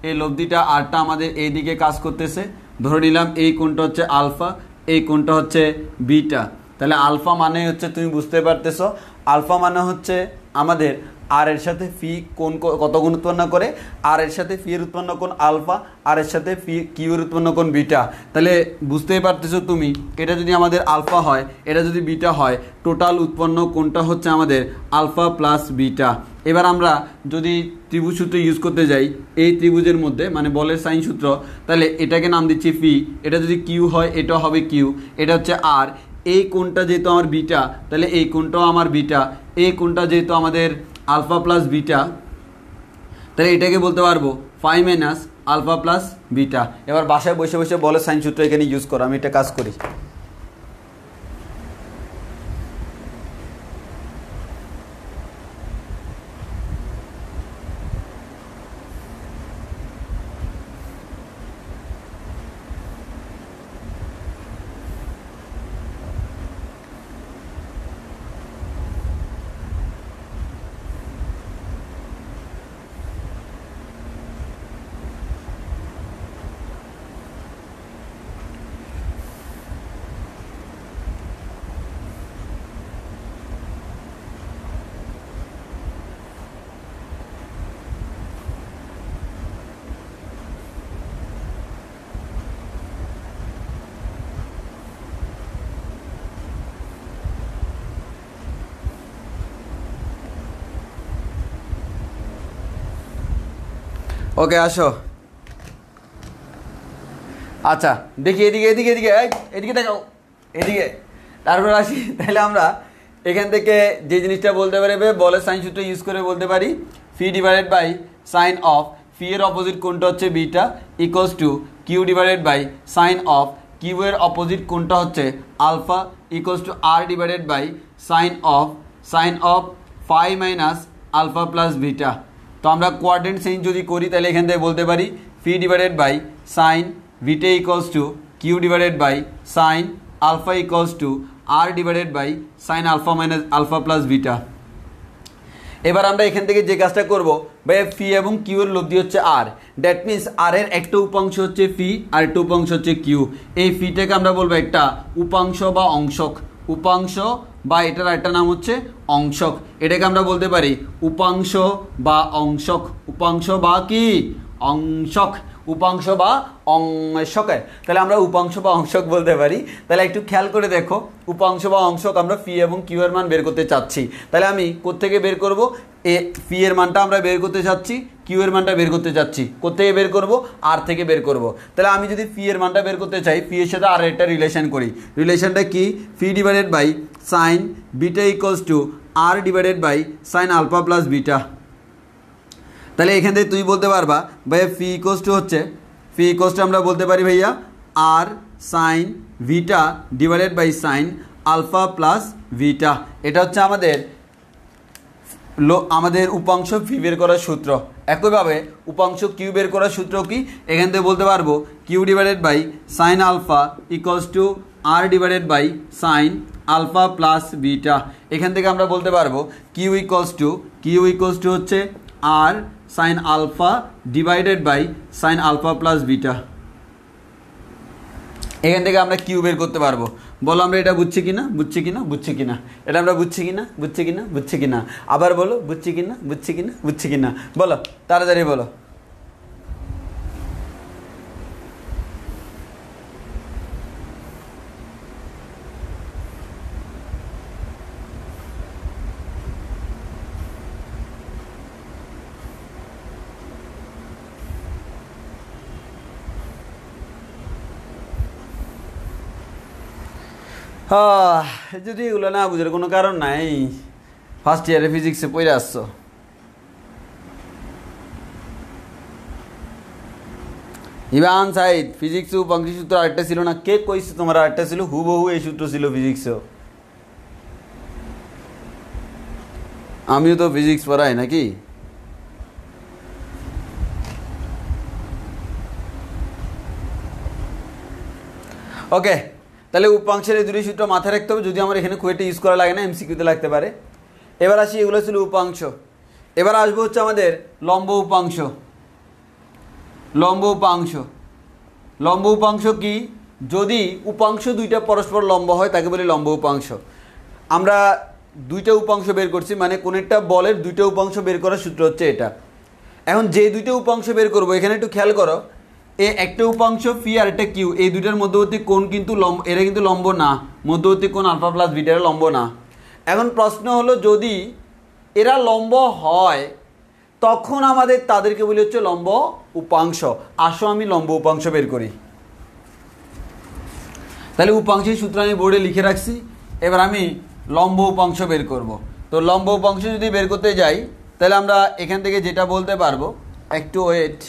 এই লব্ধিটা আরটা আমাদের এইদিকে কাজ করতেছে। ধরে নিলাম এই কোণটা হচ্ছে আলফা, এই কোণটা হচ্ছে বিটা। তাহলে আলফা মানে হচ্ছে, তুমি বুঝতে পারতেছো, আলফা মানে হচ্ছে আমাদের আর এর সাথে ফি কোন কত গুণ উৎপন্ন করে, আর এর সাথে ফি এর উৎপন্ন কোণ আলফা, আর এর সাথে ফি কিউ এর উৎপন্ন কোণ বিটা। তাহলে বুঝতেই পারতেছো তুমি, এটা যদি আমাদের আলফা হয়, এটা যদি বিটা হয়, টোটাল উৎপন্ন কোণটা হচ্ছে আমাদের আলফা প্লাস বিটা। এবার আমরা যদি ত্রিভুজ সূত্র ইউজ করতে যাই এই ত্রিভুজের মধ্যে, মানে বলের সাইন সূত্র, তাহলে এটাকে নাম দিচ্ছি ফি। এটা যদি কিউ হয় এটা হবে কিউ, এটা হচ্ছে আর। এই কোণটা যেহেতু আমার বিটা, তাহলে এই কোণটাও আমার বিটা। এই কোণটা যেহেতু আমাদের আলফা প্লাস বিটা, তাহলে এটাকে বলতে পারবো phi minus alpha plus beta. এবার বাসায় বসে বসে বলের সাইন সূত্র এখানে ইউজ করো, আমি এটা কাজ করি। ওকে আসো। আচ্ছা দেখি এদিকে এদিকে এদিকে এদিকে দেখাও, এদিকে। তারপর আসি, তাহলে আমরা এখান থেকে যে জিনিসটা বলতে পারি, বলের সাইন সূত্র ইউজ করে বলতে পারি ফি ডিভাইডেড বাই সাইন অফ ফি এর অপোজিট কোণটা হচ্ছে beta equals to Q divided by sine of Q এর অপোজিট কোণটা হচ্ছে alpha equals to R divided by sine of phi minus alpha plus beta. তো আমরা কোয়াড্রেন্ট চেঞ্জ যদি করি তাহলে এখান থেকে বলতে পারি ফি divided by sine beta equals to Q divided by sine alpha equals to R divided by sine alpha minus alpha plus beta. এবার আমরা এখান থেকে যে কাজটা করব, ভাই ফি এবং কিউ এর লব্ধি হচ্ছে আর। দ্যাট মিনস আর এর একটা উপাংশ হচ্ছে ফি আর একটা উপাংশ হচ্ছে কিউ। এই ফিটাকে আমরা বলবো একটা উপাংশ বা অংশক। উপাংশ বা এটার একটা নাম হচ্ছে অংশক। এটাকে আমরা বলতে পারি উপাংশ বা অংশক। উপাংশ বা কি অংশক, উপাংশ বা অংশকের। তাহলে আমরা উপাংশ বা অংশক বলতে পারি। তাহলে একটু খেয়াল করে দেখো, উপাংশ বা অংশক আমরা ফি এবং কিউ এর মান বের করতে চাচ্ছি। তাহলে আমি কোত্থেকে বের করব, ফি এর মানটা আমরা বের করতে চাচ্ছি, কিউ এর মানটা বের করতে চাচ্ছি। কোত্থেকে বের করব, আর থেকে বের করব। তাহলে আমি যদি ফি এর মানটা বের করতে চাই, ফি এর সাথে আর একটা রিলেশন করি। রিলেশনটা কি, P divided by sine beta equals to R divided by sine alpha plus beta. তাহলে এখান থেকে তুই বলতে পারবা ভাইয়া ফি ইকুয়ালস টু হচ্ছে, ফি ইকুয়ালস টু আমরা বলতে পারি ভাইয়া R sine beta divided by sine alpha plus beta. এটা হচ্ছে আমাদের আমাদের উপাংশ ভি বের করার সূত্র। একইভাবে উপাংশ কিউ বের করার সূত্র কি, এখান থেকে বলতে পারবো Q divided by sine alpha equals to R divided by sine alpha plus beta. এখান থেকে আমরা বলতে পারবো কিউ ইকুয়ালস টু হচ্ছে R sine alpha divided by sine alpha plus beta. এখান থেকে আমরা কিউ বের করতে পারবো। বলো আমরা এটা বুঝছি কিনা, এটা আমরা বুঝছি কিনা, আবার বলো বুঝছি কিনা, বলো তাড়াতাড়ি বলো। যদি এগুলো না বুঝার কোনো কারণ নাই, ফার্স্ট ইয়ারে ফিজিক্সে পড়ে আসছো। ইভান সাইদ ফিজিক্স উপাংশ সূত্র আরেকটা ছিল না, কে কইছে তোমার আরেকটা ছিল? হুবহু এই সূত্র ছিল ফিজিক্সেও। আমিও তো ফিজিক্স পড়াই নাকি। ওকে, তাহলে উপাংশের এই দুটি সূত্র মাথায় রাখতে হবে, যদি আমার এখানে খুব একটা ইউজ করা লাগে না, এমসিকিউতে লাগতে পারে। এবার আসি, এগুলো ছিল উপাংশ। এবার আসবো হচ্ছে আমাদের লম্ব উপাংশ। লম্ব উপাংশ কি? যদি উপাংশ দুইটা পরস্পর লম্ব হয় তাকে বলি লম্ব উপাংশ। আমরা দুইটা উপাংশ বের করছি, মানে কোন একটা বলের দুইটা উপাংশ বের করার সূত্র হচ্ছে এটা। এখন যে দুইটা উপাংশ বের করবো, এখানে একটু খেয়াল করো, একটা উপাংশ ফি আর একটা কিউ, এই দুইটার মধ্যবর্তী কোণ কিন্তু লম্ব, এরা কিন্তু লম্ব না, মধ্যবর্তী কোণ আলফা প্লাস বিটা এরা লম্ব না। এখন প্রশ্ন হলো, যদি এরা লম্ব হয় তখন আমাদের তাদেরকে বলি হচ্ছে লম্ব উপাংশ। আসো আমি লম্ব উপাংশ বের করি। তাহলে উপাংশের সূত্র আমি বোর্ডে লিখে রাখছি, এবার আমি লম্ব উপাংশ বের করব। তো লম্ব উপাংশ যদি বের করতে যাই, তাহলে আমরা এখান থেকে যেটা বলতে পারবো, একটু ওয়েট।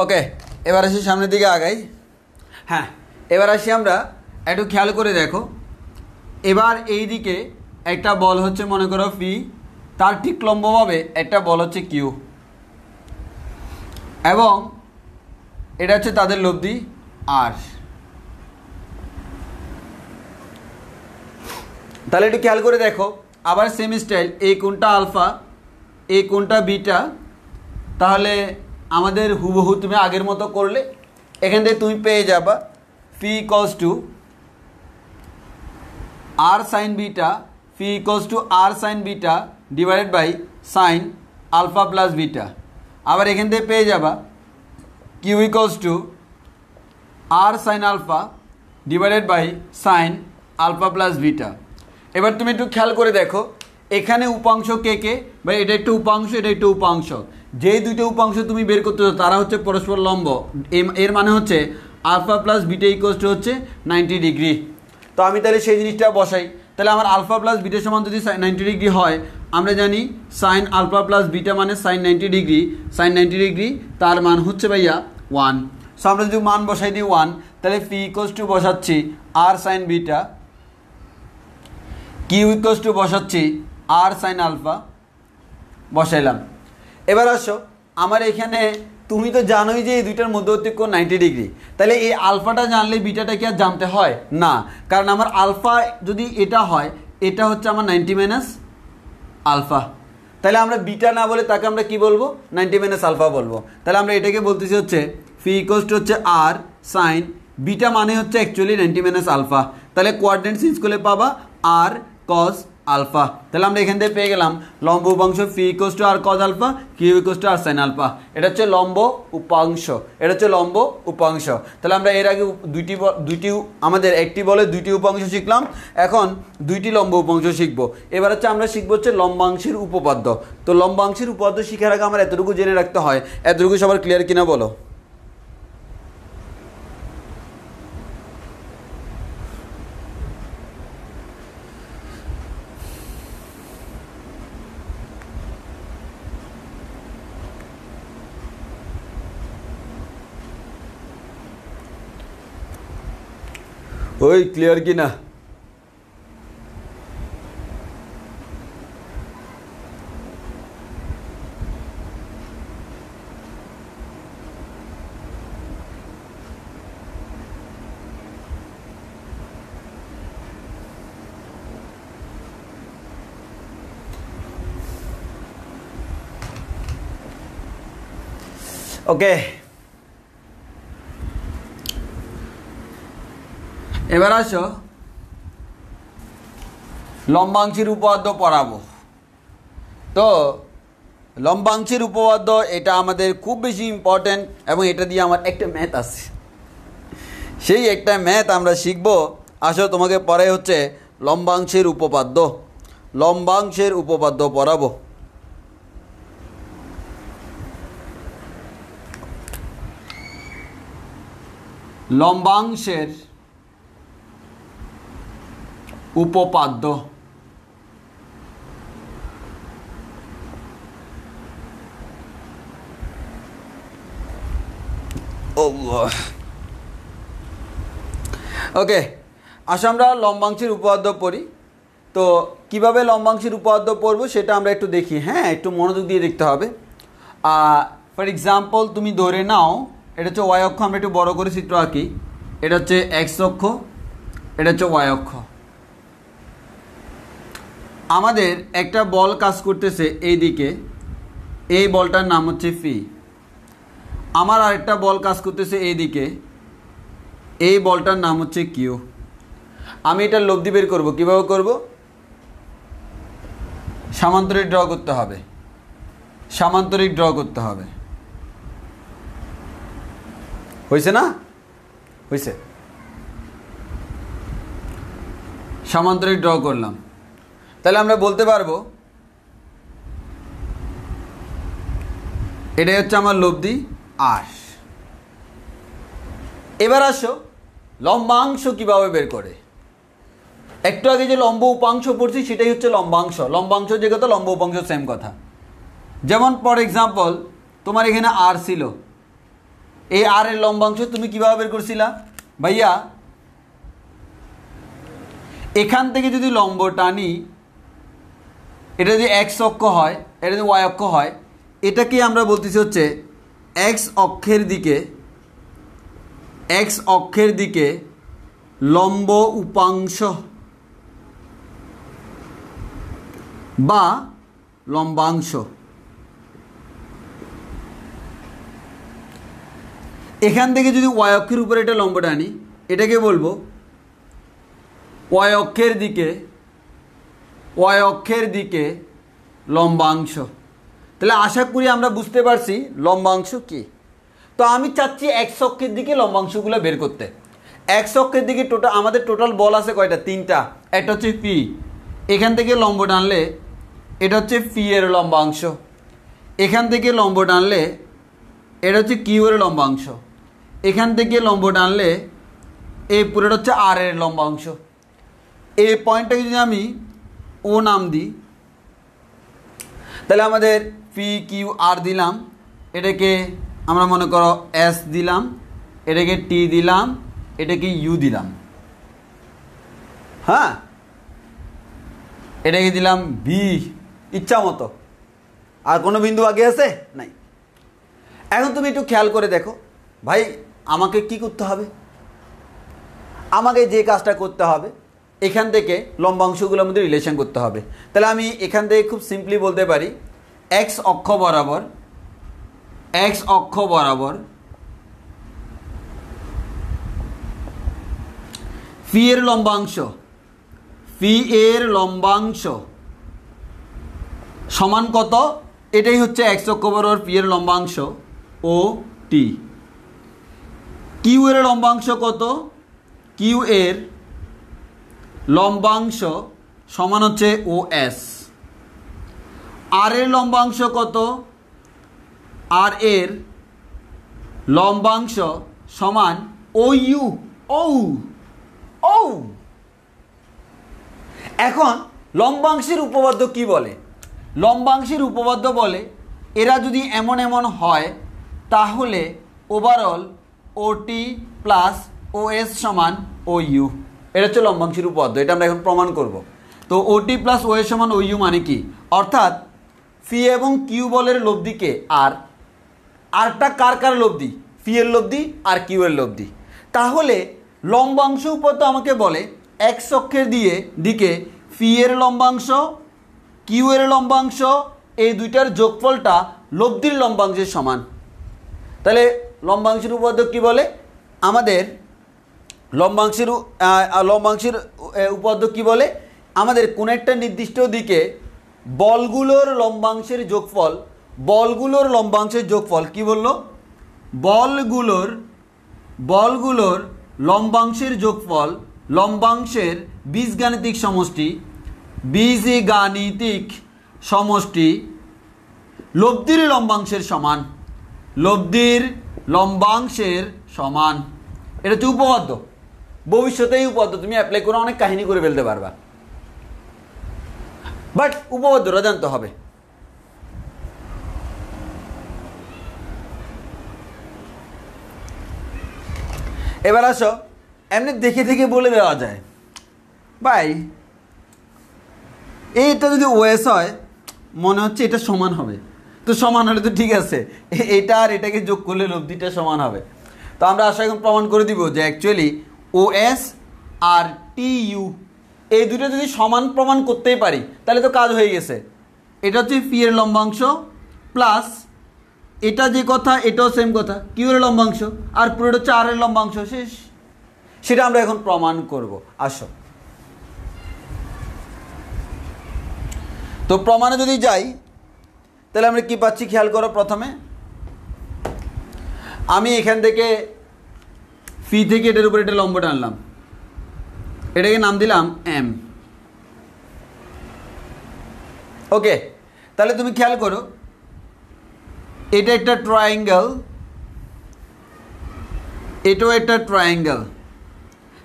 ওকে, এবার আসি সামনের দিকে আগাই। হ্যাঁ, এবার আসি আমরা, একটু খেয়াল করে দেখো। এবার এই দিকে একটা বল হচ্ছে মনে করো ফি, তার ঠিক লম্বভাবে একটা বল হচ্ছে কিউ, এবং এটা হচ্ছে তাদের লব্ধি আর। তাহলে একটু খেয়াল করে দেখো, আবার সেম স্টাইল, এই কোণটা আলফা, এই কোণটা বিটা। তাহলে আমাদের হুবহু তুমি আগের মতো করলে এখান থেকে তুমি পেয়ে যাবা P equals to R sine beta, P equals to R sine beta divided by sine alpha plus beta. আবার এখান থেকে পেয়ে যাবা Q equals to R sine alpha divided by sine alpha plus beta. এবার তুমি একটু খেয়াল করে দেখো, এখানে উপাংশ কে কে, বা এটা একটু উপাংশ, এটা একটু উপাংশ। যেই দুটো উপাংশ তুমি বের করতে চাও তারা হচ্ছে পরস্পর লম্ব। এর মানে হচ্ছে alpha plus beta equals to হচ্ছে 90 ডিগ্রি। তো আমি তাহলে সেই জিনিসটা বসাই। তাহলে আমার আলফা প্লাস বিটা সমান যদি 90 ডিগ্রি হয়, আমরা জানি সাইন আলফা প্লাস বিটা মানে সাইন 90 ডিগ্রি, তার মান হচ্ছে ভাইয়া 1। সো আমরা যদি মান বসাই দিই 1, তাহলে ফি ইকুয়ালস টু বসাচ্ছি R sine beta, Q equals to বসাচ্ছি আর সাইন আলফা, বসাইলাম। এবার আসো, আমার এখানে তুমি তো জানোই যে এই দুইটার মধ্যবর্তী কোণ 90 ডিগ্রি। তাহলে এই আলফাটা জানলে বিটাটা কি আর জানতে হয় না? কারণ আমার আলফা যদি এটা হয়, এটা হচ্ছে আমার 90 মাইনাস আলফা, তাহলে আমরা বিটা না বলে তাকে আমরা কি বলবো 90 মাইনাস আলফা বলবো। তাহলে আমরা এটাকে বলতেছি হচ্ছে ফি ইকুয়ালস টু হচ্ছে আর সাইন বিটা মানে হচ্ছে অ্যাকচুয়ালি 90 মাইনাস আলফা। তাহলে কোয়াড্রেন্ট চেঞ্জ করলে পাবা আর কজ আলফা। তাহলে আমরা এখান থেকে পেয়ে গেলাম লম্ব উপাংশ P equals to R cos alpha Q equals to R sine alpha. এটা হচ্ছে লম্ব উপাংশ, এটা হচ্ছে লম্ব উপাংশ। তাহলে আমরা এর আগে দুইটি আমাদের একটি বলে দুইটি উপাংশ শিখলাম, এখন দুইটি লম্ব উপাংশ শিখবো। এবার হচ্ছে আমরা শিখবো হচ্ছে লম্বাংশের উপপাদ্য। তো লম্বাংশের উপপাদ্য শিখার আগে আমার এতটুকু জেনে রাখতে হয়, এতটুকু সবার ক্লিয়ার কিনা বলো? ওই ক্লিয়ার কি না? ওকে, এবার আসো লম্বাংশের উপপাদ্য পড়াবো। তো লম্বাংশের উপপাদ্য এটা আমাদের খুব বেশি ইম্পর্টেন্ট এবং এটা দিয়ে আমার একটা ম্যাথ আছে, সেই একটা ম্যাথ আমরা শিখব। আসো তোমাকে পরে হচ্ছে লম্বাংশের উপপাদ্য, লম্বাংশের উপপাদ্য পড়াবো। লম্বাংশের উপপাদ্য ওকে, আসো আমরা লম্বাংশের উপপাদ্য পড়ি। তো কিভাবে লম্বাংশের উপপাদ্য পড়বো সেটা আমরা একটু দেখি। হ্যাঁ, একটু মনোযোগ দিয়ে দেখতে হবে। ফর এক্সাম্পল তুমি ধরে নাও এটা হচ্ছে ওয়াই অক্ষ, আমরা একটু বড় করে চিত্র আঁকি। এটা হচ্ছে এক্স অক্ষ, এটা হচ্ছে ওয়াই অক্ষ। আমাদের একটা বল কাজ করতেছে এই দিকে, এই বলটার নাম হচ্ছে ফি। আমার আরেকটা বল কাজ করতেছে এই দিকে, এই বলটার নাম হচ্ছে কিউ। আমি এটা লব্ধি বের করবো, কীভাবে করব? সামান্তরিক ড্র করতে হবে, সামান্তরিক ড্র করতে হবে। হয়েছে না? হয়েছে। সামান্তরিক ড্র করলাম, তাহলে আমরা বলতে পারবো এটাই হচ্ছে আমার লব্ধি আর। এবার আসো লম্বাংশ কিভাবে বের করে। একটু আগে যে লম্ব উপাংশ পড়ছি সেটাই হচ্ছে লম্বাংশ। লম্বাংশ যে কথা, লম্ব উপাংশ সেম কথা। যেমন ফর এক্সাম্পল তোমার এখানে আর ছিল, এই আর এর লম্বাংশ তুমি কিভাবে বের করছিলা? ভাইয়া এখান থেকে যদি লম্ব টানি, এটা যদি এক্স অক্ষ হয়, এটা যদি ওয়াই অক্ষ হয়, এটাকে আমরা বলতেছি হচ্ছে এক্স অক্ষের দিকে, এক্স অক্ষের দিকে লম্ব উপাংশ বা লম্বাংশ। এখান থেকে যদি ওয়াই অক্ষের উপরে এটা লম্ব টানি, এটাকে বলবো ওয়াই অক্ষের দিকে, ওয়াই অক্ষের দিকে লম্বাংশ। তাহলে আশা করি আমরা বুঝতে পারছি লম্বাংশ কি। তো আমি চাচ্ছি এক্স অক্ষের দিকে লম্বাংশগুলো বের করতে। এক্স অক্ষের দিকে আমাদের টোটাল বল আছে কয়টা? 3টা। একটা হচ্ছে পি, এখান থেকে লম্ব টানলে এটা হচ্ছে পি এর লম্বাংশ, এখান থেকে লম্ব টানলে এটা হচ্ছে কিউ এর লম্বাংশ, এখান থেকে লম্ব টানলে এই পুরোটা হচ্ছে আর এর লম্বাংশ। এই পয়েন্টটাকে যদি আমি ও নাম দিই, তাহলে আমাদের পি কিউ আর দিলাম, এটাকে আমরা মনে করো এস দিলাম, এটাকে টি দিলাম, এটাকে ইউ দিলাম। হ্যাঁ, এটাকে দিলাম ভি, ইচ্ছা মতো। আর কোনো বিন্দু আগে আছে? নাই। এখন তুমি একটু খেয়াল করে দেখো ভাই, আমাকে কি করতে হবে? আমাকে যে কাজটা করতে হবে, এখান থেকে লম্বাংশগুলোর মধ্যে রিলেশন করতে হবে। তাহলে আমি এখান থেকে খুব সিম্পলি বলতে পারি এক্স অক্ষ বরাবর ফি এর লম্বাংশ সমান কত? এটাই হচ্ছে এক্স অক্ষ বরাবর ফি এর লম্বাংশ ও টি। কিউ এর লম্বাংশ কত? কিউ এর লম্বাংশ সমান হচ্ছে ও এস। আর এর লম্বাংশ কত? আর এর লম্বাংশ সমান ও ইউ। এখন লম্বাংশের উপপাদ্য কি বলে? লম্বাংশের উপপাদ্য বলে এরা যদি এমন এমন হয় তাহলে ওভারঅল ওটি প্লাস ও এস সমান ও ইউ। এটা হচ্ছে লম্বাংশের উপপাদ্য, এটা আমরা এখন প্রমাণ করব। তো ওটি প্লাস ও এস সমান ও ইউ মানে কি? অর্থাৎ ফি এবং কিউ বলের লব্ধিকে আরটা কার লব্ধি? ফি এর লব্ধি আর কিউ এর লব্ধি। তাহলে লম্বাংশ উপপাদ্য আমাকে বলে এক্স অক্ষের দিকে ফি এর লম্বাংশ কিউ এর লম্বাংশ এই দুইটার যোগফলটা লব্ধির লম্বাংশের সমান। তাহলে লম্বাংশের উপপাদ্য কি বলে? আমাদের লম্বাংশের উপপাদ্য কি বলে? আমাদের কোন একটা নির্দিষ্ট দিকে বলগুলোর লম্বাংশের যোগফল কি বলল? বলগুলোর লম্বাংশের যোগফল, লম্বাংশের বীজগাণিতিক সমষ্টি লব্ধির লম্বাংশের সমান। এটা হচ্ছে উপপাদ্য। ভবিষ্যতে এই উপপাদ্য তুমি অ্যাপ্লাই করে অনেক কাহিনী করে ফেলতে পারবা, বাট উপপাদ্যটা জানতে হবে। এবার আসো, এমনি দেখে বলে দেওয়া যায় ভাই এইটা যদি ওএস হয় মনে হচ্ছে এটা সমান হবে, তো সমান হলে তো ঠিক আছে, এটা আর এটাকে যোগ করলে লব্ধিটা সমান হবে। তো আমরা আসলে এখন প্রমাণ করে দিব যে অ্যাকচুয়ালি ওএস আর টিইউ এই দুটো যদি সমান প্রমাণ করতেই পারি তাহলে তো কাজ হয়ে গেছে। এটা হচ্ছে ফি এর লম্বাংশ প্লাস এটা যে কথা এটাও সেম কথা, কিউ এর লম্বাংশ, আর পুরোটা হচ্ছে আর এর লম্বাংশ, শেষ। সেটা আমরা এখন প্রমাণ করব। আসো, তো প্রমাণে যদি যাই তাহলে আমরা কি পাচ্ছি খেয়াল করো। প্রথমে আমি এখান থেকে ফি থেকে এটার উপরে এটা লম্ব টানলাম, এটাকে নাম দিলাম এম। ওকে, তাহলে তুমি খেয়াল করো এটা একটা ট্রায়াঙ্গেল, এটাও একটা ট্রায়াঙ্গেল।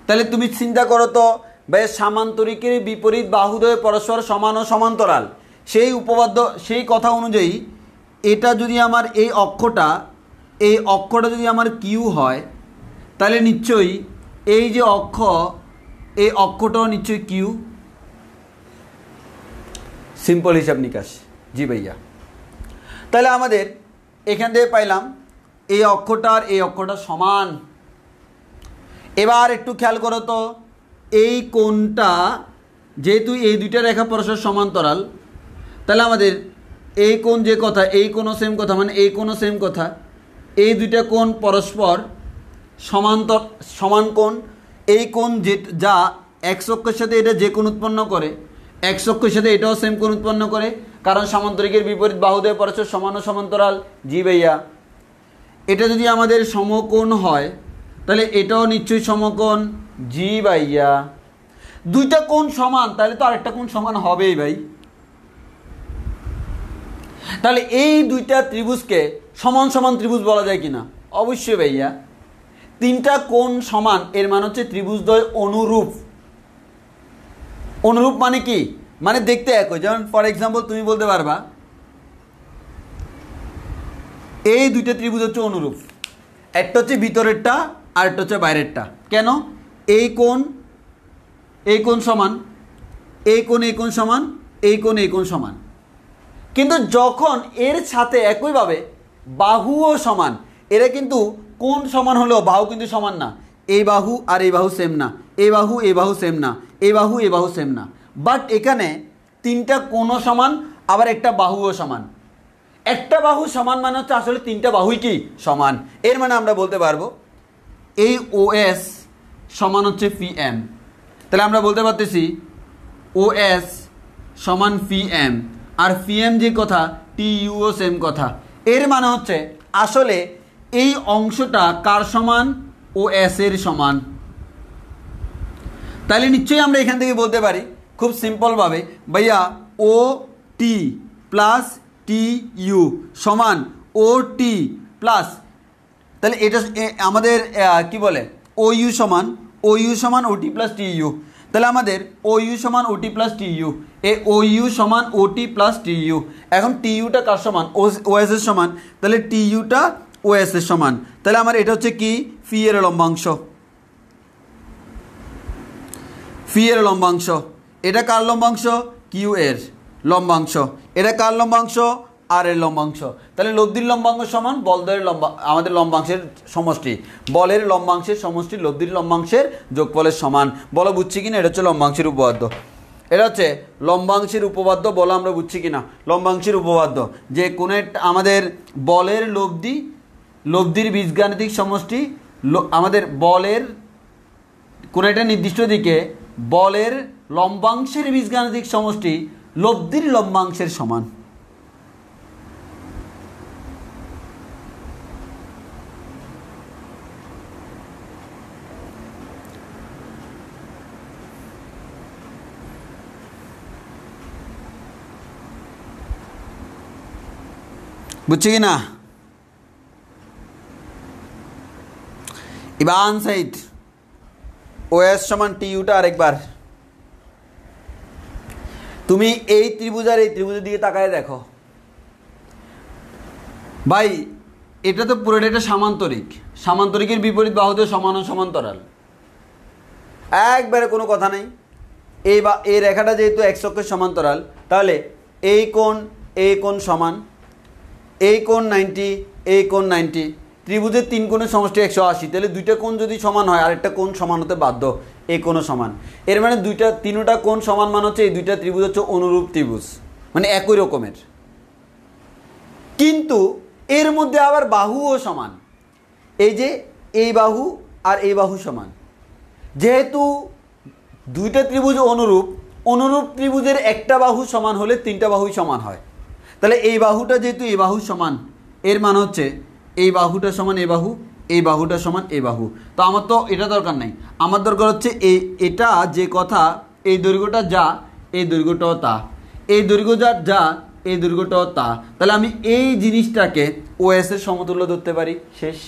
তাহলে তুমি চিন্তা করো তো ভাই, সামান্তরিকের বিপরীত বাহুদ্বয় পরস্পর সমান ও সমান্তরাল, সেই উপপাদ্য সেই কথা অনুযায়ী এটা যদি আমার এই অক্ষটা যদি আমার কিউ হয় তাহলে নিশ্চয়ই এই যে এই অক্ষটাও নিশ্চয়ই কিউ। সিম্পল হিসাব নিকাশ। জি ভাইয়া, তাহলে আমাদের এখান থেকে পাইলাম এই অক্ষটা আর এই অক্ষটা সমান। এবার একটু খেয়াল করো তো, এই কোণটা যেহেতু এই দুইটা রেখা পরস্পর সমান্তরাল, তাহলে আমাদের এই কোণ যে কথা এই কোণও সেম কথা, মানে এই কোণও সেম কথা, এই দুইটা কোণ পরস্পর সমান কোণ। এই কোণ যা এক্স অক্ষের সাথে এটা যে কোণ উৎপন্ন করে, এক্স অক্ষের সাথে এটাও সেম কোণ উৎপন্ন করে, কারণ সামান্তরিকের বিপরীত বাহুদ্বয় পরস্পর সমান ও সমান্তরাল। জি ভাইয়া, এটা যদি আমাদের সমকোণ হয় তাহলে এটাও নিশ্চয়ই সমকোণ। জি ভাইয়া, দুইটা কোণ সমান তাহলে তো আরেকটা কোণ সমান হবেই ভাই। তাহলে এই দুইটা ত্রিভুজকে সমান সমান ত্রিভুজ বলা যায় কিনা? অবশ্যই ভাইয়া। তিনটা কোণ সমান এর মানে হচ্ছে ত্রিভুজদ্বয় অনুরূপ। অনুরূপ মানে কি? মানে দেখতে একই। যেমন ফর এক্সাম্পল তুমি বলতে পারবা এই দুইটা ত্রিভুজ হচ্ছে অনুরূপ, একটা হচ্ছে ভিতরেরটা আর একটা হচ্ছে বাইরেরটা। কেন? এই কোণ সমান, এই কোণ সমান, এই কোণ সমান। কিন্তু যখন এর সাথে একইভাবে বাহুও সমান, এরা কিন্তু কোণ সমান হলেও বাহু কিন্তু সমান না। এই বাহু আর এই বাহু সেম না, এই বাহু সেম না, এই বাহু সেম না। বাট এখানে তিনটা কোণও সমান, আবার একটা বাহুও সমান। একটা বাহু সমান মানে হচ্ছে আসলে তিনটা বাহুই কি সমান। এর মানে আমরা বলতে পারবো এই OS সমান হচ্ছে ফি এম। তাহলে আমরা বলতে পারতেছি OS সমান ফি এম, আর ফি এম যে কথা TUও সেম কথা। এর মানে হচ্ছে আসলে এই অংশটা কার সমান? OS এর সমান। তাহলে নিশ্চয়ই আমরা এখান থেকে বলতে পারি খুব সিম্পলভাবে, ভাইয়া OT প্লাস TU সমান OT প্লাস, তাহলে এটা আমাদের কি বলে OU সমান OT প্লাস TU। তাহলে আমাদের OU সমান OT প্লাস TU, এ OU সমান OT প্লাস TU। এখন TUটা কার সমান? OS এর সমান। তাহলে TUটা OS এর সমান। তাহলে আমার এটা হচ্ছে কি ফি এর লম্বাংশ, ফি এর লম্বাংশ। এটা কার লম্বাংশ? কিউ এর লম্বাংশ। এটা কার লম্বাংশ? আর এর লম্বাংশ। তাহলে লব্ধির লম্বাংশ সমান বলদের আমাদের লম্বাংশের সমষ্টি, বলের লম্বাংশের সমষ্টি লব্ধির লম্বাংশের যোগফলের সমান। বলো বুঝছি কিনা? এটা হচ্ছে লম্বাংশের উপপাদ্য। এটা হচ্ছে লম্বাংশের উপপাদ্য। বলো আমরা বুঝছি কিনা? লম্বাংশের উপপাদ্য যে কোন আমাদের বলের লব্ধির বীজগাণিতিক সমষ্টি, আমাদের বলের কোন একটা নির্দিষ্ট দিকে বলের লম্বাংশের বীজগাণিতিক সমষ্টি লব্ধির লম্বাংশের সমান। বুঝছি কি না? ইবান সাইদ OS সমান TUটা আরেকবার তুমি এই ত্রিভুজ আর এই ত্রিভুজের দিকে তাকায় দেখো ভাই, এটা তো পুরোটা একটা সামান্তরিক। সামান্তরিকের বিপরীত বাহুতে সমান ও সমান্তরাল, একবারে কোনো কথা নেই। এই রেখাটা যেহেতু এক অক্ষের সমান্তরাল, তাহলে এই কোণ সমান, এই কোণ 90, এই কোণ 90। ত্রিভুজের তিন কোণের সমষ্টি 180। তাহলে দুইটা কোণ যদি সমান হয় আরেকটা কোণ সমান হতে বাধ্য, এই কোণও সমান। এর মানে তিনটা কোণ সমান মানে হচ্ছে এই দুইটা ত্রিভুজ হচ্ছে অনুরূপ ত্রিভুজ, মানে একই রকমের। কিন্তু এর মধ্যে আবার বাহুও সমান। এই যে এই বাহু আর এই বাহু সমান। যেহেতু দুইটা ত্রিভুজ অনুরূপ ত্রিভুজের একটা বাহু সমান হলে তিনটা বাহুই সমান হয়। তাহলে এই বাহুটা যেহেতু এই বাহু সমান, এর মানে হচ্ছে এই বাহুটা সমান এই বাহু, এই বাহুটা সমান এই বাহু। তো আমার তো এটা দরকার নাই, আমার দরকার হচ্ছে এটা যে কথা, এই দৈর্ঘ্যটা যা, এই দৈর্ঘ্যটাও তা, এই দৈর্ঘ্য যা, এই দৈর্ঘ্যটাও তা। তাহলে আমি এই জিনিসটাকে OS এর সমতুল্য ধরতে পারি। শেষ।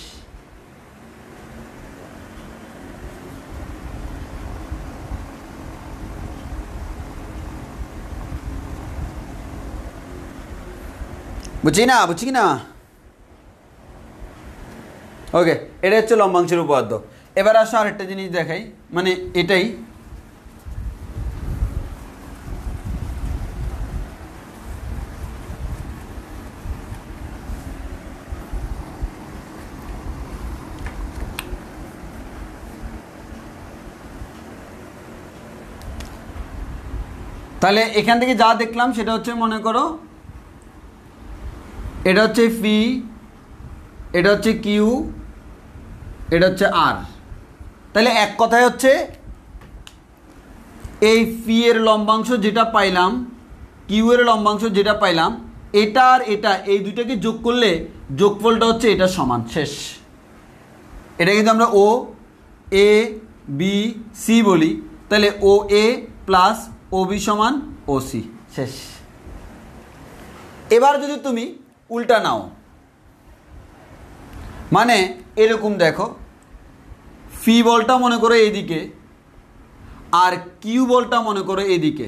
বুঝছি কি না? ওকে, এটা হচ্ছে লম্বাংশের উপপাদ্য। এবার আসো আরেকটা জিনিস দেখাই, মানে এটাই তাহলে এখান থেকে যা দেখলাম সেটা হচ্ছে, মনে করো এটা হচ্ছে ফি, এটা হচ্ছে কিউ, এটা হচ্ছে আর। তাহলে এক কথায় হচ্ছে এই ফি এর লম্বাংশ যেটা পাইলাম, কিউ এর লম্বাংশ যেটা পাইলাম, এটা আর এটা এই দুইটাকে যোগ করলে যোগফলটা হচ্ছে এটা সমান। শেষ। এটা কিন্তু আমরা OABC বলি। তাহলে OA প্লাস OB সমান OC। শেষ। এবার যদি তুমি উল্টা নাও, মানে এরকম দেখো, ফি বলটা মনে করো এইদিকে আর কিউ বলটা মনে করো এইদিকে।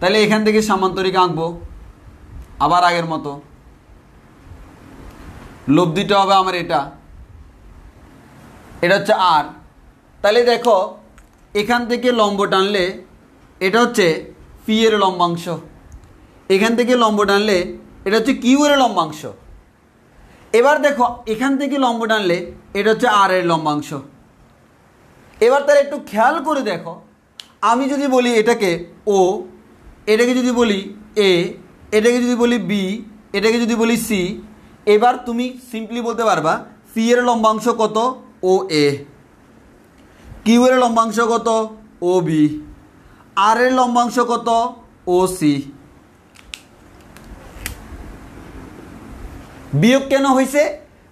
তাহলে এখান থেকে সামান্তরিক আঁকবো আবার আগের মতো। লব্ধিটা হবে আমার এটা হচ্ছে আর। তাহলে দেখো এখান থেকে লম্ব টানলে এটা হচ্ছে ফি এর লম্বাংশ, এখান থেকে লম্ব টানলে এটা হচ্ছে কিউ এর লম্বাংশ। এবার দেখো এখান থেকে লম্ব টানলে এটা হচ্ছে আর এর লম্বাংশ। এবার তাহলে একটু খেয়াল করে দেখো, আমি যদি বলি এটাকে ও, এটাকে যদি বলি এ, এটাকে যদি বলি বি, এটাকে যদি বলি সি, এবার তুমি সিম্পলি বলতে পারবা সি এর লম্বাংশ কত, ও এ, কিউ এর লম্বাংশ কত, ও বি, আর এর লম্বাংশ কত, ও সি। বিয়োগ কেন হয়েছে?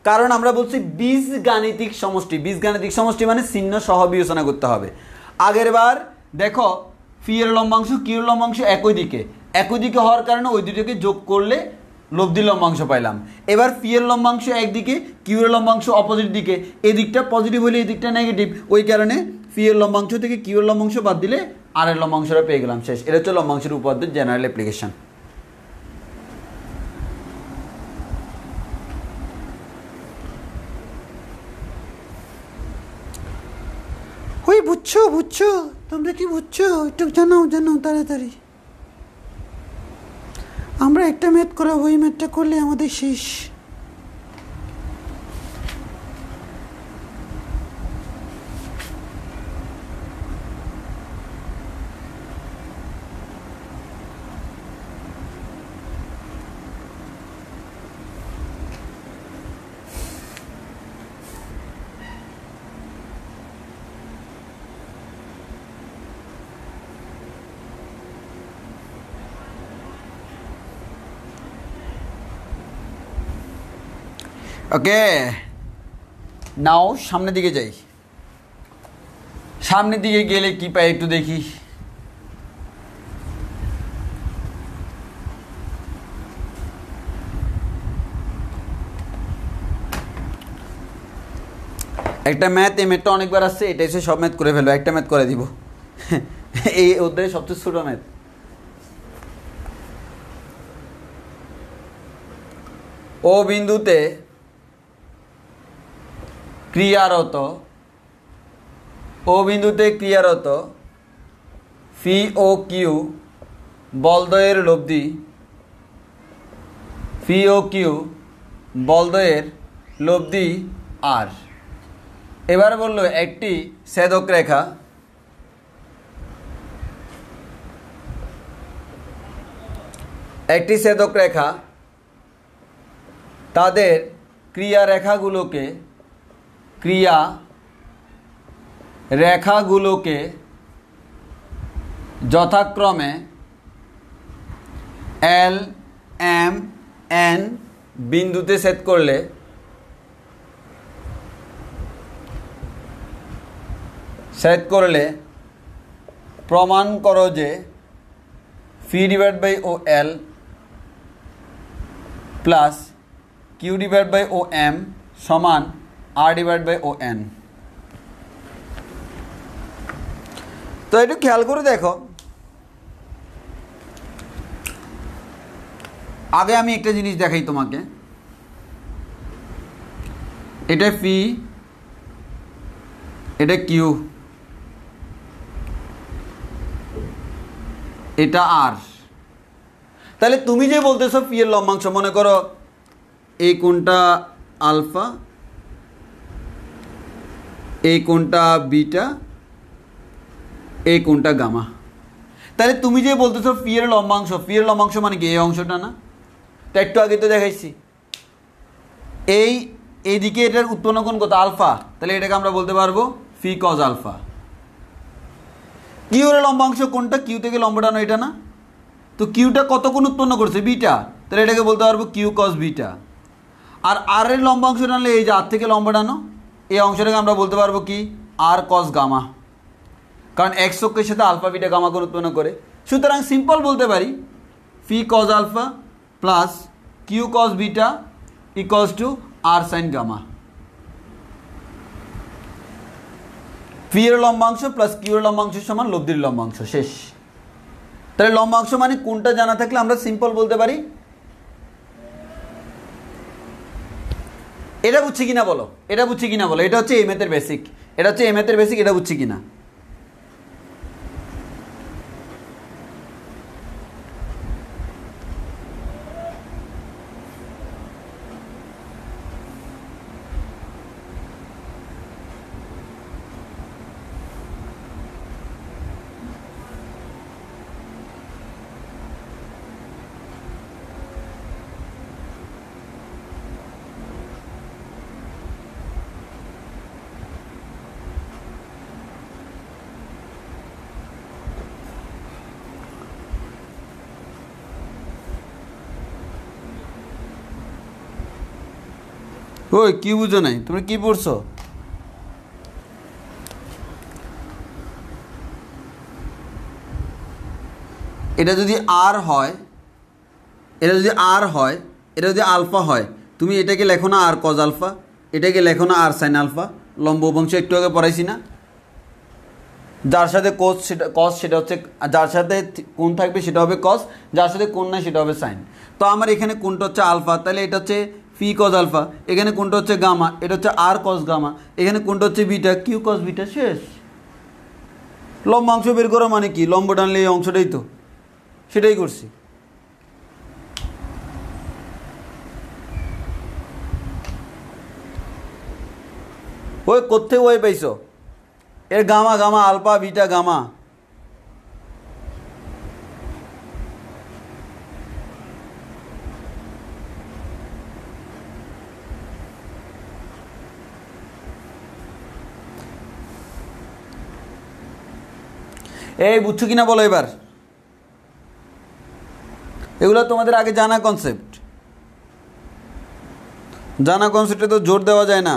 কারণ আমরা বলছি বীজগাণিতিক সমষ্টি। বীজগাণিতিক সমষ্টি মানে চিহ্ন সহ বিবেচনা করতে হবে। আগের বার দেখো ফি এর লম্বাংশ কিউ এর লম্বাংশ একই দিকে হওয়ার কারণে ওই দুটোকে যোগ করলে লব্ধি লম্বাংশ পাইলাম। এবার ফি এর লম্বাংশ একদিকে, কিউ এর লম্বাংশ অপোজিট দিকে, এই দিকটা পজিটিভ হলে এই দিকটা নেগেটিভ, ওই কারণে ফি এর লম্বাংশ থেকে কিউ এর লম্বাংশ বাদ দিলে আর এর লম্বাংশটা পেয়ে গেলাম। শেষ। এটা হচ্ছে লম্বাংশের উপপাদ্যের জেনারেল অ্যাপ্লিকেশন। ওই বুঝছো তোমরা কি বুঝছো? একটু জানাও তাড়াতাড়ি। আমরা একটা ম্যাথ করাবো, ওই ম্যাথটা করলে আমাদের শেষ। ওকে, নাও সামনের দিকে যাই। সামনের দিকে গেলে কি পাই একটু দেখি। একটা ম্যাথ, এই ম্যাথটা অনেকবার আসছে, এটা এসে সব ম্যাথ করে ফেলবো, একটা ম্যাথ করে দিব। এই অধ্যায়ে সবচেয়ে ছোট ম্যাথ। ও বিন্দুতে ক্রিয়ারত ফি ও কিউ বলদ্বয়ের লব্ধি আর। এবার বলল একটি ছেদক রেখা তাদের ক্রিয়া রেখাগুলোকে যথাক্রমে এল এম এন বিন্দুতে ছেদ করলে প্রমাণ করো যে P divide by O L plus Q divide by O M সমান R divide by O N. তো একটু খেয়াল করে দেখো, আগে আমি একটা জিনিস দেখাই তোমাকে। এটা ফি, এটা কিউ, এটা আর। তাহলে তুমি যে বলতেছো ফি এর লম্বাংশ, মনে করো এই কোণটা আলফা, এই কোণটা বিটা, এই কোণটা গামা। তাহলে তুমি যে বলতেছো ফি এর লম্বাংশ মানে কি এই অংশটা না? তো একটু আগে তো দেখাইছি এইদিকে এটার উৎপন্ন কোণ কত, আলফা। তাহলে এটাকে আমরা বলতে পারবো ফি কজ আলফা। কিউ এর লম্বাংশ কোনটা, কিউ থেকে লম্ব টানো এটা না? তো কিউটা কত কোণ উৎপন্ন করছে, বিটা, তাহলে এটাকে বলতে পারবো কিউ কজ বিটা। আর এর লম্বাংশ টানলে এই যে আর থেকে লম্ব টানো, এই অংশটাকে আমরা বলতে পারবো কি আর কজ গামা, কারণ এক্স অক্ষের সাথে আলফা বিটা গামা কোণ উৎপন্ন করে। সুতরাং সিম্পল বলতে পারি P cos alpha plus Q cos beta equals to R sine gamma. P এর লম্বাংশ প্লাস কিউ এর লম্বাংশ সমান লব্ধির লম্বাংশ। শেষ। তাহলে লম্বাংশ মানে কোনটা জানা থাকলে আমরা সিম্পল বলতে পারি। এটা বুঝছি কিনা বলো, এটা হচ্ছে এই ম্যাথের বেসিক, এটা বুঝছি কিনা? ওই কি বুঝো নাই, তুমি কি পড়ছো? এটা যদি আর হয়, এটা যদি আর হয়, এটা যদি আলফা হয়, তুমি এটাকে লেখো না আর কজ আলফা, এটাকে লেখো না আর সাইন আলফা। লম্ব বংশ একটু আগে পড়াইছি না? যার সাথে কোস সেটা কস, সেটা হচ্ছে যার সাথে কোণ থাকবে সেটা হবে কস, যার সাথে কোণ নাই সেটা হবে সাইন। তো আমার এখানে কোণটা হচ্ছে আলফা, তাহলে এটা হচ্ছে ফি কজ আলফা। এখানে কোণটা হচ্ছে গামা, এটা হচ্ছে আর কস গামা। এখানে কোণটা হচ্ছে বিটা, কিউ কস বিটা। শেষ। লম্বাংশ বের করা মানে কি? লম্ব টানলে এই অংশটাই তো, সেটাই করছি। ওই কোত্থেকে ওই পাইছো? এর gamma gamma alpha beta gamma. এই বুঝছো কিনা বলো এবার? এগুলো তোমাদের আগে জানা কনসেপ্ট, জানা কনসেপ্টে তো জোর দেওয়া যায় না।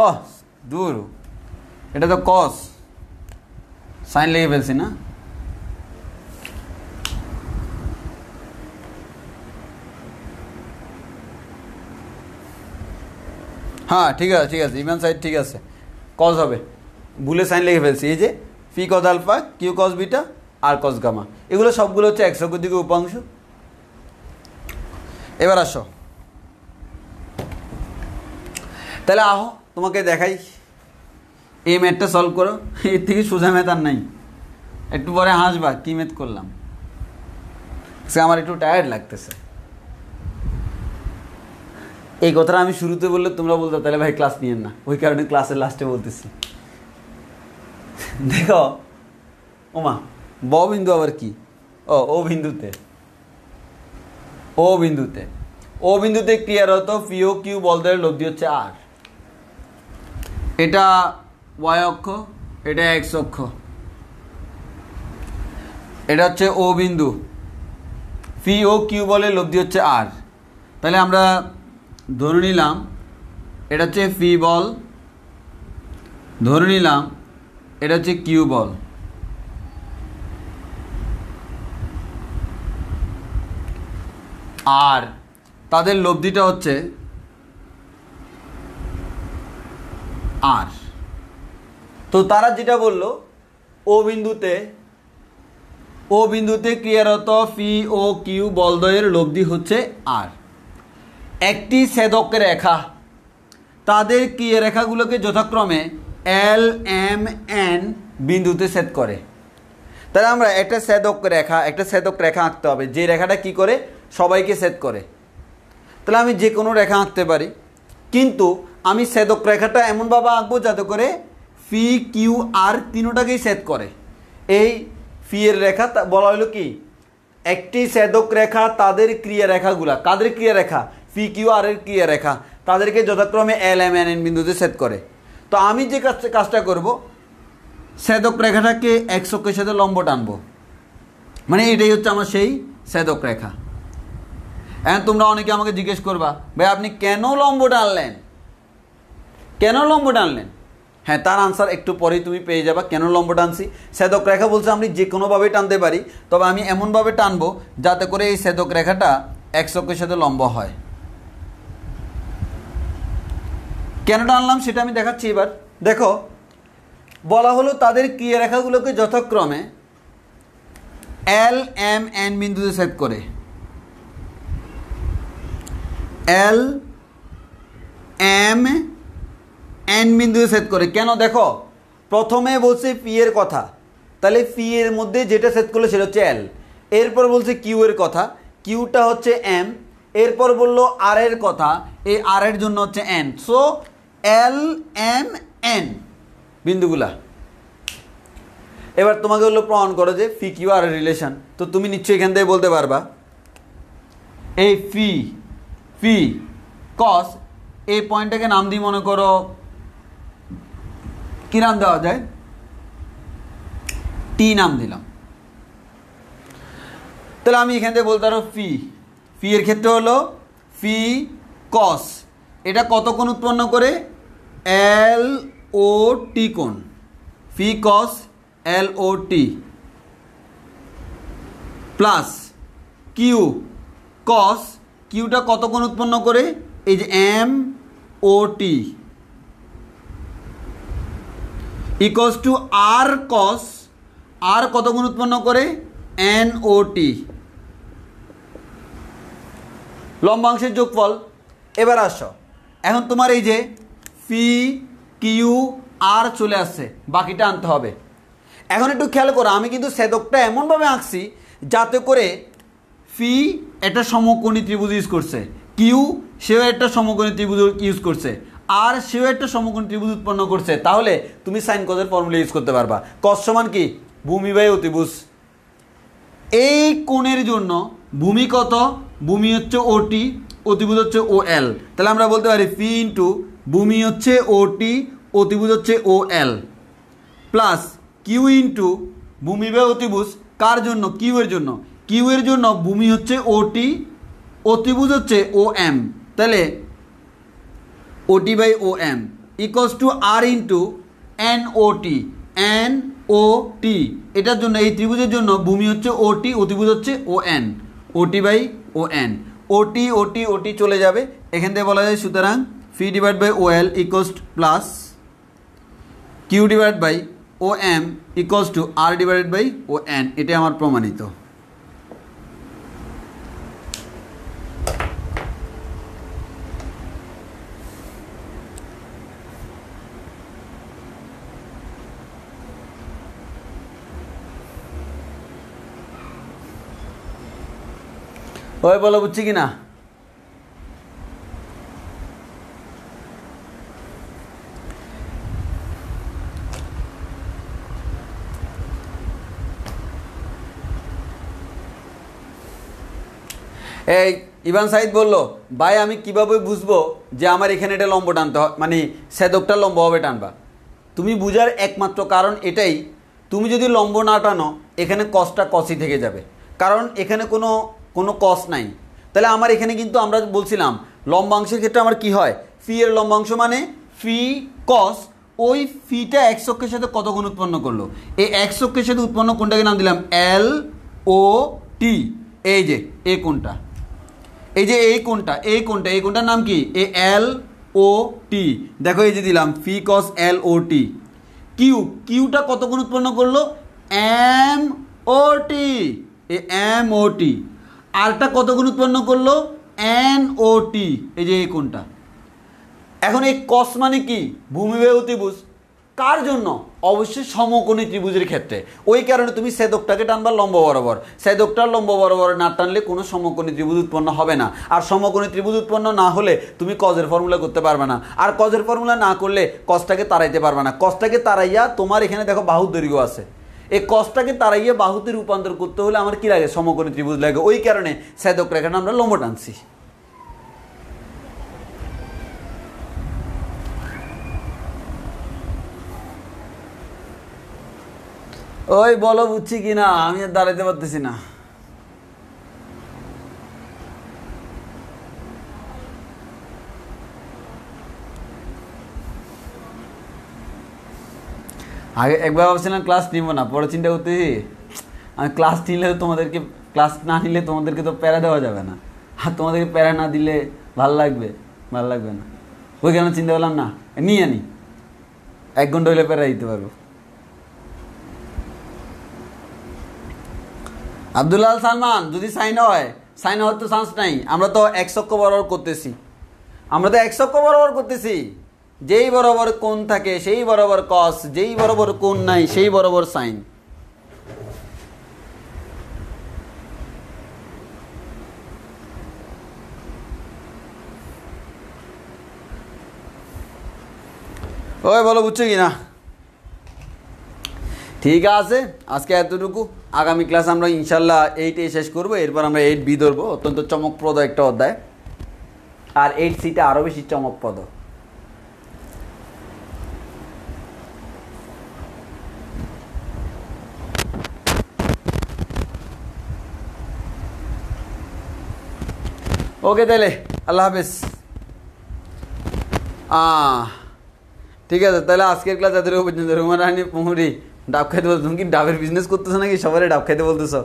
ও দূর, এটা তো কস, সাইন লেগে ফেলছি না? হ্যাঁ ঠিক আছে, ঠিক আছে, ইমান সাইড ঠিক আছে, কস হবে, ভুলে সাইন লেগে ফেলছি। এই যে P cos alpha, Q cos beta, R cos gamma, এগুলো সবগুলো হচ্ছে একশোকের দিকে উপাংশ। এবার আসো, তাহলে আহো তোমাকে দেখাই, এই ম্যাথটা সলভ করো। এর থেকে সোজা ম্যাথ আর নাই। একটু পরে হাসবা কি ম্যাথ করলাম। সে আমার একটু টায়ার্ড লাগতেছে। এই কথাটা আমি শুরুতে বললে তোমরা বলতো তাহলে ভাই ক্লাস নিয়েন না, ওই কারণে ক্লাসের লাস্টে বলতেছি। দেখো ওমা, ব বিন্দু আবার কি? ও বিন্দুতে, ও বিন্দুতে, ও বিন্দুতে ক্লিয়ার হতো পিও কিউ বলদের লব্ধি হচ্ছে আর। এটা ওয়াই অক্ষ, এটা এক্স অক্ষ, এটা হচ্ছে ও বিন্দু, পি ও কিউ বলে লব্ধি হচ্ছে আর। তাহলে আমরা ধরে নিলাম এটা হচ্ছে পি বল, ধরে নিলাম এটা হচ্ছে কিউ বল। আর তাদের লব্ধিটা হচ্ছে আর। তো তারা যেটা বললো ও বিন্দুতে, ও বিন্দুতে ক্রিয়ারত পি ও কিউ বলদ্বয়ের লব্ধি হচ্ছে আর। একটি ছেদক রেখা তাদের ক্রিয়া রেখাগুলোকে যথাক্রমে এল এম এন বিন্দুতে ছেদ করে। তাহলে আমরা একটা ছেদক রেখা আঁকতে হবে, যে রেখাটা কি করে সবাইকে ছেদ করে। তাহলে আমি যে কোনো রেখা আঁকতে পারি, কিন্তু আমি ছেদক রেখাটা এমনভাবে আঁকবো যাতে করে পি কিউ আর তিনোটাকেই ছেদ করে। এই পি এর রেখা বলা হলো কি, একটি ছেদক রেখা তাদের ক্রিয়া রেখাগুলা, কাদের ক্রিয়া রেখা? পি কিউ আর এর ক্রিয়া রেখা, তাদেরকে যথাক্রমে এল এম এন এন বিন্দুতে ছেদ করে। তো আমি যে কাজটা করব, ছেদক রেখাটাকে এক্স অক্ষের সাথে লম্ব টানবো, মানে এটাই হচ্ছে আমার সেই ছেদক রেখা। এখন তোমরা অনেকে আমাকে জিজ্ঞেস করবা, ভাই আপনি কেন লম্ব টানলেন, কেন লম্ব টানলেন? হ্যাঁ, তার আনসার একটু পরেই তুমি পেয়ে যাবা। কেন লম্ব টানছি? ছেদক রেখা বলছে আমি যে কোনোভাবেই টানতে পারি, তবে আমি এমনভাবে টানবো যাতে করে এই ছেদক রেখাটা এক্স অক্ষের সাথে লম্ব হয়। কেন টানলাম সেটা আমি দেখাচ্ছি। এবার দেখো, বলা হলো তাদের ক্রিয়া রেখাগুলোকে যথাক্রমে এল এম এন বিন্দুতে ছেদ করে। এল এম এন বিন্দুতে ছেদ করে কেন? দেখো, প্রথমে বলছে পি এর কথা, তাহলে পি এর মধ্যে যেটা ছেদ করলো সেটা হচ্ছে এল। এরপর বলছে কিউ এর কথা, কিউটা হচ্ছে এম। এরপর বললো আর এর কথা, এই আর এর জন্য হচ্ছে N. So L M N বিন্দুগুলা। এবার তোমাকে হলো প্রমাণ করো যে পি কিউ আর এর রিলেশন। তো তুমি নিশ্চয়ই এখান থেকে বলতে পারবা এই ফি কস এই পয়েন্টটাকে নাম দিই মনে করো কি নাম দেওয়া যায়, টি নাম দিলাম। তাহলে আমি এখান থেকে বলতে পারো ফি এর ক্ষেত্রে হলো ফি কস, এটা কত কোণ উৎপন্ন করে, এল ও টি কোণ, ফি কস এল ও টি প্লাস কিউ কস, কিউটা কত কোণ উৎপন্ন করে, এই যে M O T equals to R cos, আর কত গুণ উৎপন্ন করে, এন ও টি, লম্বাংশের যোগফল। এবার আসো, এখন তোমার এই যে ফি কিউ আর চলে আসছে, বাকিটা আনতে হবে। এখন একটু খেয়াল করো, আমি কিন্তু ছেদকটা এমনভাবে আঁকছি যাতে করে ফি একটা সমকোণী ত্রিভুজ ইউজ করছে, কিউ সেও একটা সমকোণী ত্রিভুজ ইউজ করছে, আর সেও একটা সমকোণী ত্রিভুজ উৎপন্ন করছে। তাহলে তুমি সাইন কজের ফর্মুলা ইউজ করতে পারবা। কস সমান কি, ভূমি বাই অতিভুজ। এই কোণের জন্য ভূমি কত, ভূমি হচ্ছে ওটি, অতিভুজ হচ্ছে ও এল। তাহলে আমরা বলতে পারি ফি ইন্টু ভূমি হচ্ছে ওটি, অতিভুজ হচ্ছে ও এল, প্লাস কিউ ইন্টু ভূমি বাই অতিভুজ কার জন্য, কিউ এর জন্য, কিউ এর জন্য ভূমি হচ্ছে ওটি, অতিভুজ হচ্ছে ও এম। তাহলে O T by O M equals to R into N O T, N O T এটার জন্য, এই ত্রিভুজের জন্য ভূমি হচ্ছে ওটি, অতিভুজ হচ্ছে ও এন, ওটি বাই ও এন, ওটি ওটি ওটি চলে যাবে এখান থেকে বলা যায়। সুতরাং P divide by O L equals plus Q divide by O M equals to R divided by O N, এটা আমার প্রমাণিত। ওই বলো বুঝছি কি না? এই ইভান সাইদ বললো, ভাই আমি কিভাবে বুঝবো যে আমার এখানে এটা লম্ব টানতে হয়, মানে ছেদকটা লম্বভাবে টানবা? তুমি বুঝার একমাত্র কারণ এটাই, তুমি যদি লম্ব না টানো এখানে কসটা কসই থেকে যাবে, কারণ এখানে কোনো কস নাই। তাহলে আমার এখানে কিন্তু আমরা বলছিলাম লম্বাংশের ক্ষেত্রে আমার কি হয়, ফি এর লম্বাংশ মানে ফি কস, ওই ফিটা এক্স অক্ষের সাথে কত গুণ উৎপন্ন করলো, এই এক্স অক্ষের সাথে উৎপন্ন কোণটাকে নাম দিলাম এল ও টি। এই যে এই কোণটা, এই যে এই কোণটার নাম কি, এ এল ও টি। দেখো এই যে দিলাম ফি কস এল ও টি। কিউটা কত গুণ উৎপন্ন করলো, M O T, A M O টি। আরটা কত গুণ উৎপন্ন করলো, এন ও টি, এই যে এই কোণটা। এখন এই কস মানে কি, ভূমি বাই অতিভুজ, কার জন্য, অবশ্যই সমকোণী ত্রিভুজের ক্ষেত্রে। ওই কারণে তুমি ছেদকটাকে টানবা লম্ব বরাবর, ছেদকটার লম্ব বরাবর না টানলে কোনো সমকোণী ত্রিভুজ উৎপন্ন হবে না। আর সমকোণী ত্রিভুজ উৎপন্ন না হলে তুমি কজের ফর্মুলা করতে পারবে না, আর কজের ফর্মুলা না করলে কসটাকে তাড়াইতে পারবে না। কসটাকে তাড়াইয়া তোমার এখানে দেখো বাহুর দৈর্ঘ্য আছে, এই কসটাকে তাড়াইয়া বাহুতে রূপান্তর করতে হলে আমার কি লাগে, সমকোণী ত্রিভুজ লাগে। ওই কারণে ছেদক রেখাটা আমরা লম্ব টানছি। ওই বলো বুঝছি কি না, আমি আর দাঁড়াইতে পারতেছি না। আগে একবার ভাবছিলাম ক্লাস নিব না, পরে চিন্তা করতেছি আমি ক্লাস নিলে তোমাদেরকে, ক্লাস না নিলে তোমাদেরকে তো প্যারা দেওয়া যাবে না, আর তোমাদেরকে প্যারা না দিলে ভালো লাগবে না। ওই কারণে চিন্তা করলাম না, নিয়ে আনি, 1 ঘন্টা হইলে প্যারা দিতে পারবো। আব্দুল্লাহ সালমান, যদি সাইন হওয়ার তো চান্স নাই। আমরা তো এক অক্ষ বরাবর করতেছি, যেই বরাবর কোণ থাকে সেই বরাবর কস, যেই বরাবর কোণ নাই সেই বরাবর সাইন। ওই বলো বুঝছো কি না? ঠিক আছে, আজকে এতটুকু। আগামী ক্লাস আমরা ইনশাল্লাহ 8A শেষ করবো, এরপর আমরা 8B ধরবো। অত্যন্ত চমকপ্রদ একটা অধ্যায়, আর 8Cটা আরও বেশি চমকপ্রদ। ওকে তাহলে আল্লাহ হাফেজ। ঠিক আছে, তাহলে আজকের ক্লাস এতটুকু পর্যন্ত। রুমা রানী পুহুরি ডাব খাইতে বলতো, তুমি কি ডাবের বিজনেস করতেছো নাকি? সবাই ডাব খাইতে বলতেছো?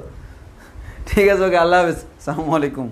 ঠিক আছে, ওকে, আল্লাহ হাফেজ, আসসালামু আলাইকুম।